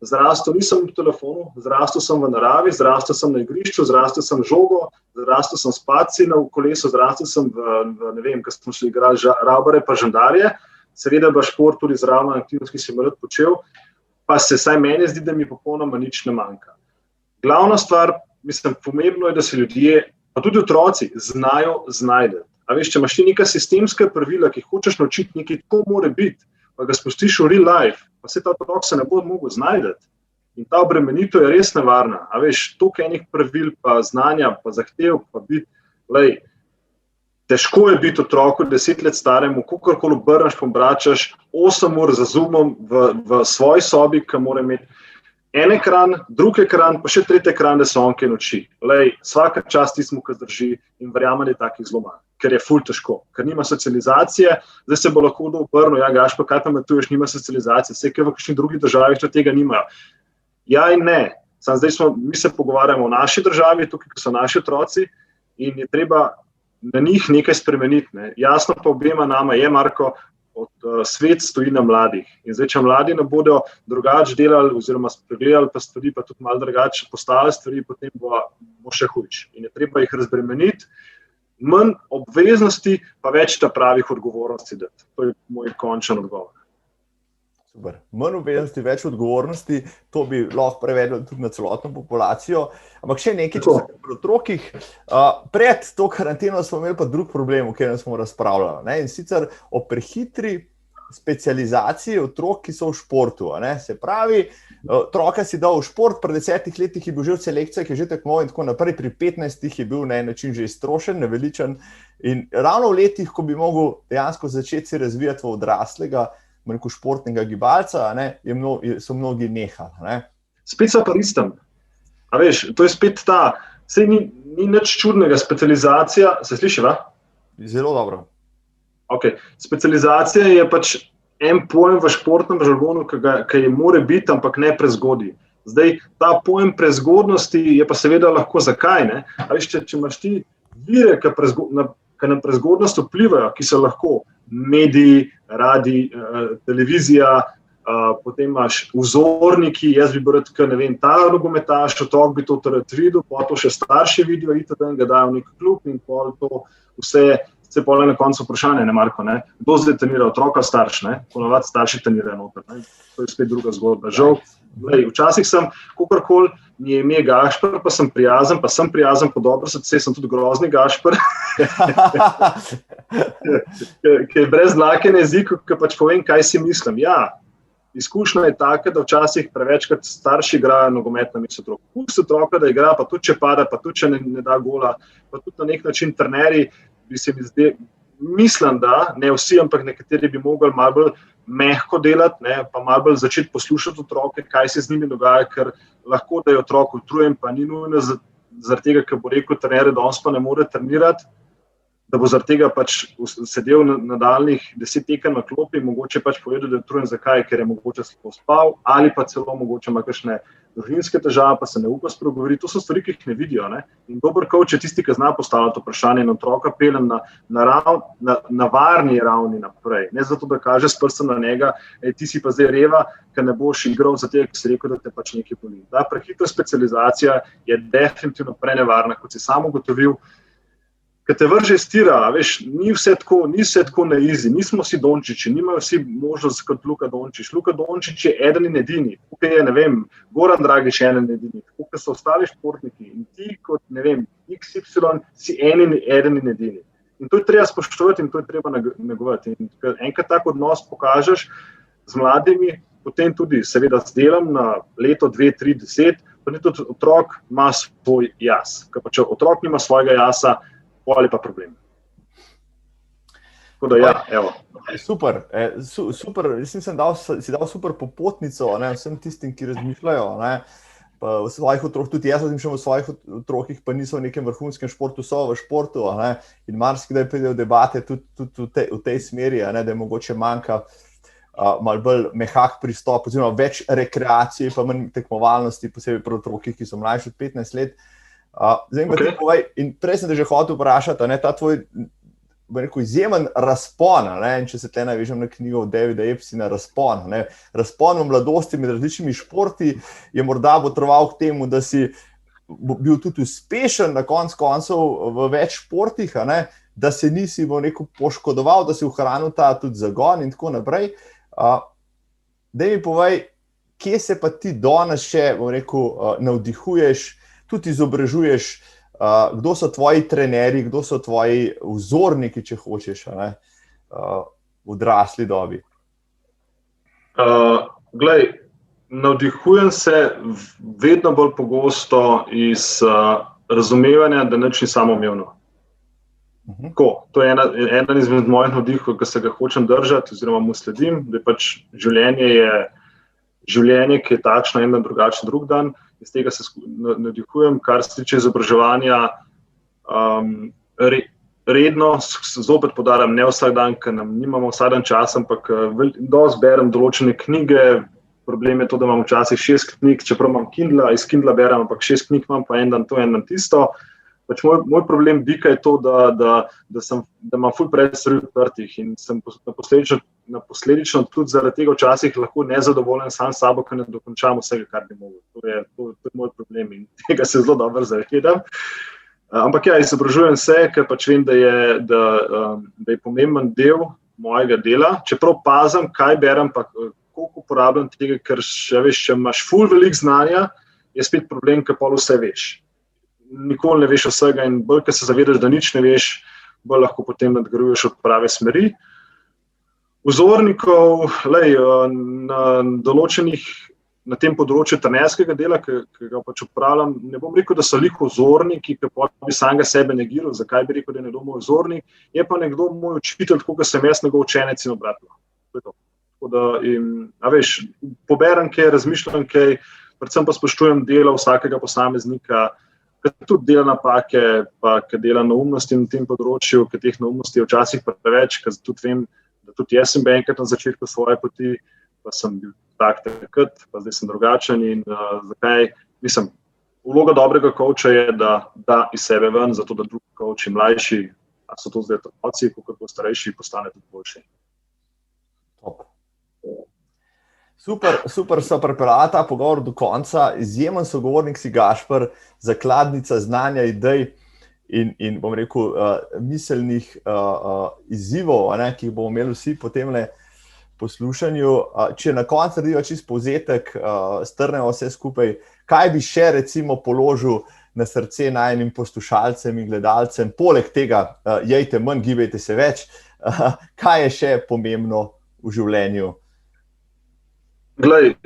[SPEAKER 1] Zrastel nisem v telefonu, zrastel sem v naravi, zrastel sem na igrišču, zrastel sem žogo, zrastel sem s padci na kolesu, zrastel sem v ne vem, ko smo šli igrali rabare pa žandarje, seveda je šport tudi zraven aktivnost, ki sem rad počel, pa se saj meni zdi, da mi popolnoma nič ne manjka. Glavna stvar, mislim, pomembno je, da se ljudje, pa tudi otroci, znajo znajti. A veš, če imaš ti neka sistemska pravila, ki hočeš naučiti nekaj, tako mora biti, pa ga spustiš v real life, pa se ta otrok se ne bo mogel znajti. In ta obremenitev je res nevarna. A veš, toliko enih pravil, pa znanja, pa zahtev, pa biti, težko je biti otroku 10 let staremu, kakorkoli obrneš, pombračaš, 8 ur za Zoomom v svoji sobi, ki mora imeti en ekran, drug ekran, pa še tretji ekran, da se on kaj nauči. Vsaka čast tismu, ki zdrži in verjamem, da je takih zelo manj, ker je ful težko, ker nima socializacije, zdaj se bo lahko obrnil, ja, Gašper, kaj pametuješ, nima socializacije, vse, ki v kakšni drugi državi to tega nimajo. Ja in ne, mi se pogovarjamo o naši državi, tukaj, ki so naši otroci in je treba na njih nekaj spremeniti. Jasno pa obema nama je, Marko, svet stoji na mladih. In zdaj, če mladi ne bodo drugače delali oziroma spregledali pa stvari, pa tudi malo drugače postavili stvari, potem bo še hujš. In je treba jih razbremeniti, manj obveznosti, pa več ta pravih odgovornosti dati. To je moj končen odgovor.
[SPEAKER 2] Super. Manj obveznosti, več odgovornosti, to bi lahko prevedlo tudi na celotno populacijo. Ampak še nekaj, če se pri otrokih. Pred to karanteno smo imeli pa drug problem, o katerem smo razpravljali. In sicer o prehitri specializaciji otrok, ki so v športu. Se pravi, otroka si dal v šport, pri 10 letih je bil že v selekcijah, je že tekmoval in tako naprej, pri 15 je bil na en način že iztrošen, naveličen. In ravno v letih, ko bi mogel dejansko začeti se razvijati v odraslega, športnega gibalca, so mnogi nehali.
[SPEAKER 1] Spet so pa istem. A veš, to je spet ta, saj ni nič čudnega, specializacija, se sliši, va?
[SPEAKER 2] Zelo dobro.
[SPEAKER 1] Ok, specializacija je pač en pojem v športnem žargonu, ki je more biti, ampak ne prezgodi. Zdaj, ta pojem prezgodnosti je pa seveda lahko zakaj, ne? A veš, če imaš ti vire, ki na prezgodnost vplivajo, ki so lahko mediji, radij, televizija, potem imaš vzorniki, jaz bi bil rekel, ne vem, ta nogometaš, otrok bi to videl, pa to še starši vidijo, itd. Ga dajo v nek klub in pol to vse pol na koncu vprašanje, ne Marko, ne? Kdo zdaj trenira, otroka starš, ne? Ponavadi starši trenirajo noter, ne? To je spet druga zgodba. Žal, včasih sem, kakorkoli mi je ime Gašper, pa sem prijazen po dobro srce, sem tudi grozni Gašper, ki je brez dlake na jeziku, ki pač povem, kaj si mislim. Ja, izkušnja je taka, da včasih prevečkrat starši igrajo nogomet na mesto otrok. Pusti otroka, da igra, pa tudi če pada, pa tudi če ne da gola, pa tudi na nek način trenerji, bi se mi zdaj, mislim, da ne vsi, ampak nekateri bi mogli malo bolj mehko delati, pa malo bolj začeti poslušati otroke, kaj se z njimi dogaja, ker lahko, da je otrok utrujen, pa ni nujno zaradi tega, ker bo rekel trener, danes pa ne more trenirati, da bo zaradi tega pač sedel na nadaljnjih 10 tekem na klopi, mogoče pač povedal, da je utrujen, zakaj, ker je mogoče slabo spal, ali pa celo mogoče ima kakšne družinske težave, pa se ne upa spregovoriti. To so stvari, ki jih ne vidijo. Ne? In dober coach je tisti, ki zna postavljati vprašanje in otroka pelje na varni ravni naprej. Ne zato, da kaže s prstom na njega, ti si pa zdaj reva, ker ne boš igral za tega, ki si rekel, da te pač nekaj boli. Ta prehitra specializacija je definitivno prenevarna, kot si sam ugotovil. Ker te vrže iz tira, veš, ni vse tako na easy, nismo vsi Dončići, nimajo vsi možnost kot Luka Dončić. Luka Dončić je eden in edini, tukaj je, ne vem, Goran Dragić je eden in edini, tukaj so ostali športniki in ti kot, ne vem, XY si eden in edini. In to je treba spoštovati in to je treba negovati. In enkrat tak odnos pokažeš z mladimi, potem tudi seveda z delom na leto, 2, 3, 10, pa ni tudi otrok ima svoj jaz. Ker pa če otrok nima svojega jasa, ali pa problem. Tako da, ja, evo.
[SPEAKER 2] Super, super. Mislim, si dal super popotnico, ne, vsem tistim, ki razmišljajo, ne, pa v svojih otrok, tudi jaz razmišljam v svojih otrokih, pa niso v nekem vrhunskem športu, so v športu, ne, in marsikdaj pridejo debate tudi v tej smeri, ne, da je mogoče manjka malo bolj mehak pristop, oziroma več rekreacije, pa manj tekmovalnosti, posebej pri otrokih, ki so mlajši od 15 let. Zdaj pa ti povej, in prej sem te že hotel vprašati, ta tvoj izjemen razpon, in če se tle navežem na knjigo Davida Epsteina, razpon v mladosti med različnimi športi je morda botroval k temu, da si bil tudi uspešen na koncev v več športih, da se nisi poškodoval, da si ohranil ta tudi zagon in tako naprej. Daj mi povej, kje se pa ti danes še, navdihuješ, tudi izobražuješ, kdo so tvoji trenerji, kdo so tvoji vzorniki, če hočeš, v odrasli dobi?
[SPEAKER 1] Glej, navdihujem se vedno bolj pogosto iz razumevanja, da nič ni samoumevno. To je eden izmed mojih navdihov, ki se ga hočem držati oziroma mu sledim, da pač življenje, ki je takšno, en drugačen drug dan. Iz tega se navdihujem, kar se tiče izobraževanja redno, zopet podaram, ne vsak dan, ker nam nimamo vsak dan čas, ampak dosti berem določene knjige. Problem je to, da imam včasih 6 knjig, čeprav imam Kindla, iz Kindla berem, ampak 6 knjig imam, pa en dan to, en dan tisto. Pač moj problem bika je to, da imam ful preveč stvari odprtih in sem posledično tudi zaradi tega včasih lahko nezadovoljen sam s sabo, ker ne dokončam vsega, kar bi mogel. To je moj problem in tega se zelo dobro zavedam. Ampak ja, izobražujem se, ker pač vem, da je pomemben del mojega dela, čeprav pazim, kaj berem, pa koliko uporabljam tega, ker če imaš ful veliko znanja, je spet problem, ker pol vse veš. Nikoli ne veš vsega in bolj, ker se zavedaš, da nič ne veš, bolj lahko potem nadgrajuješ od prave smeri. Vzornikov, na določenih, na tem področju trenerskega dela, ki ga pač upravljam, ne bom rekel, da so lihko vzorniki, ki pa bi samega sebe negiral, zakaj bi rekel, da je nekdo moj vzornik, je pa nekdo moj učitelj, tako da sem jaz njegov učenec in obratno. To je to. Tako da, poberem kaj, razmišljam kaj, predvsem pa spoštujem delo vsakega posameznika, ker tudi dela napake, pa ker dela neumnosti na tem področju, ker teh neumnosti je včasih preveč, ker tudi vem, da tudi jaz sem bil enkrat na začetku svoje poti, pa sem bil tak takrat, pa zdaj sem drugačen in zakaj, mislim, vloga dobrega coacha je, da iz sebe ven, zato da drugi coachi mlajši, a so to zdaj otroci, kako starejši, postane tudi boljši.
[SPEAKER 2] Top. Super so pripeljala ta pogovor do konca, izjemen sogovornik si Gašper, zakladnica znanja, idej in bom rekel, miselnih izzivov, ki jih bomo imeli vsi po temle poslušanju. Če na koncu narediva čisto povzetek, strnemo vse skupaj, kaj bi še recimo položil na srce najinim poslušalcem in gledalcem, poleg tega, jejte manj, gibajte se več, kaj je še pomembno v življenju?
[SPEAKER 1] Glej,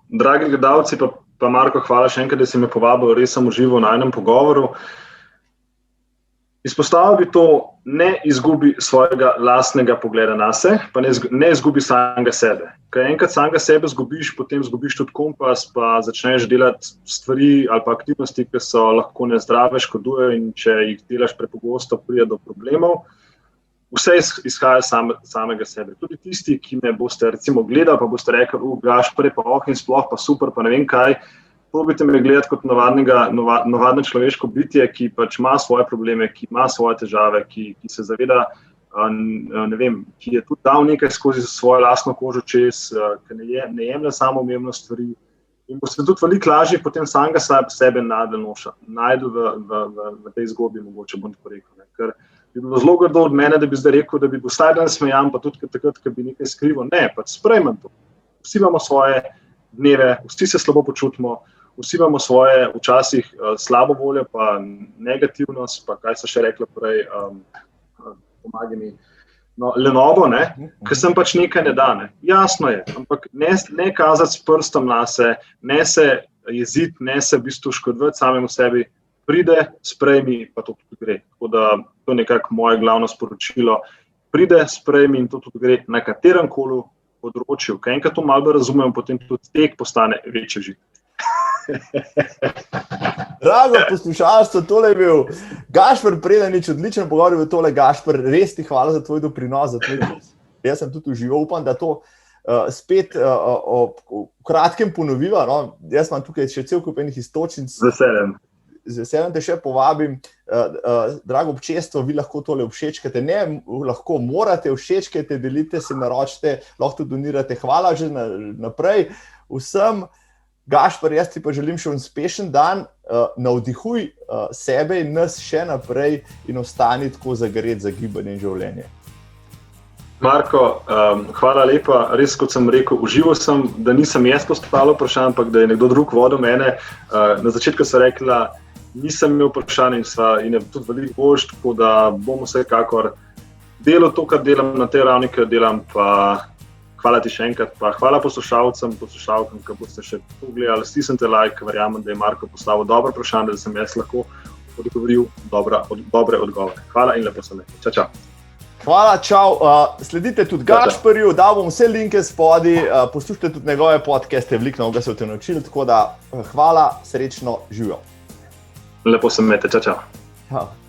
[SPEAKER 1] dragi gledalci, pa Marko, hvala še enkrat, da si me povabil, res sem užival na enem pogovoru. Izpostavil bi to, ne izgubi svojega lastnega pogleda nase, pa ne izgubi samega sebe. Ker enkrat samega sebe izgubiš, potem izgubiš tudi kompas, pa začneš delati stvari ali pa aktivnosti, ki so lahko nezdrave, škodujejo in če jih delaš prepogosto, pride do problemov. vse izhaja samega sebe. Tudi tisti, ki me boste recimo gledali, pa boste rekli, Gašper je pa in sploh pa super, pa ne vem kaj, probajte me gledati kot navadno človeško bitje, ki pač ima svoje probleme, ki ima svoje težave, ki se zaveda, ne vem, ki je tudi dal nekaj skozi svojo lastno kožo čez, ki ne jemlje samoumevno stvari in boste tudi veliko lažje potem samega sebe najdu v tej zgodbi, mogoče bom tako rekel. Ker bi bilo zelo grdo od mene, da bi zdaj rekel, da bi bil vsaj dan smejan, pa tudi takrat, ko bi nekaj skrival. Ne, pač sprejmem to. Vsi imamo svoje dneve, vsi se slabo počutimo, vsi imamo svoje včasih slabo voljo, pa negativnost, pa kaj so še rekla prej, pomagaj mi, lenobo, ker sem pač nekaj ne da. Jasno je, ampak ne kazati s prstom na se, ne se jeziti, ne se v bistvu škodovati samemu sebi, pride, sprejmi, pa to tudi gre. Tako da to je nekako moje glavno sporočilo. Pride, sprejmi in to tudi gre na katerem koli področju. Kaj enkrat to malo razumemo, potem tudi tek postane večji žit.
[SPEAKER 2] Drago poslušalstvo, tole je bil Gašper Predanič, odličen pogovor je bil tole. Gašper, res ti hvala za tvoj doprinos, za tvoj čas. Jaz sem tudi užival, upam, da to spet v kratkem ponoviva. No? Jaz imam tukaj še cel kup enih istočnic. Z veseljem te še povabim, drago občestvo, vi lahko tole všečkate, ne lahko morate všečkate, delite se, naročite, lahko donirate. Hvala že naprej vsem. Gašper, jaz ti pa želim še uspešen dan, navdihuj sebe in nas še naprej in ostani tako zagret za gibanje in življenje.
[SPEAKER 1] Marko, hvala lepa. Res, kot sem rekel, užival sem, da nisem jaz postavil vprašanj, ampak da je nekdo drug vodil mene. Na začetku sem rekla, nisem imel vprašanj in je tudi veliko boljš, tako da bom vsekakor delal to, kar delam na tej ravni, ki jo delam, pa hvala ti še enkrat, pa hvala poslušalcem, ki boste še pogledali, stisnite like, verjamem, da je Marko postavil dobro vprašanje, da sem jaz lahko odgovoril dobre odgovore. Hvala in lepo se imejte. Čau.
[SPEAKER 2] Hvala, čau. Sledite tudi Gašperju, dal bom vse linke spodaj, poslušajte tudi njegove podcaste, veliko novega se boste naučili, tako da hvala, srečno, živijo.
[SPEAKER 1] Lepo se imejte, čau.
[SPEAKER 2] Čau.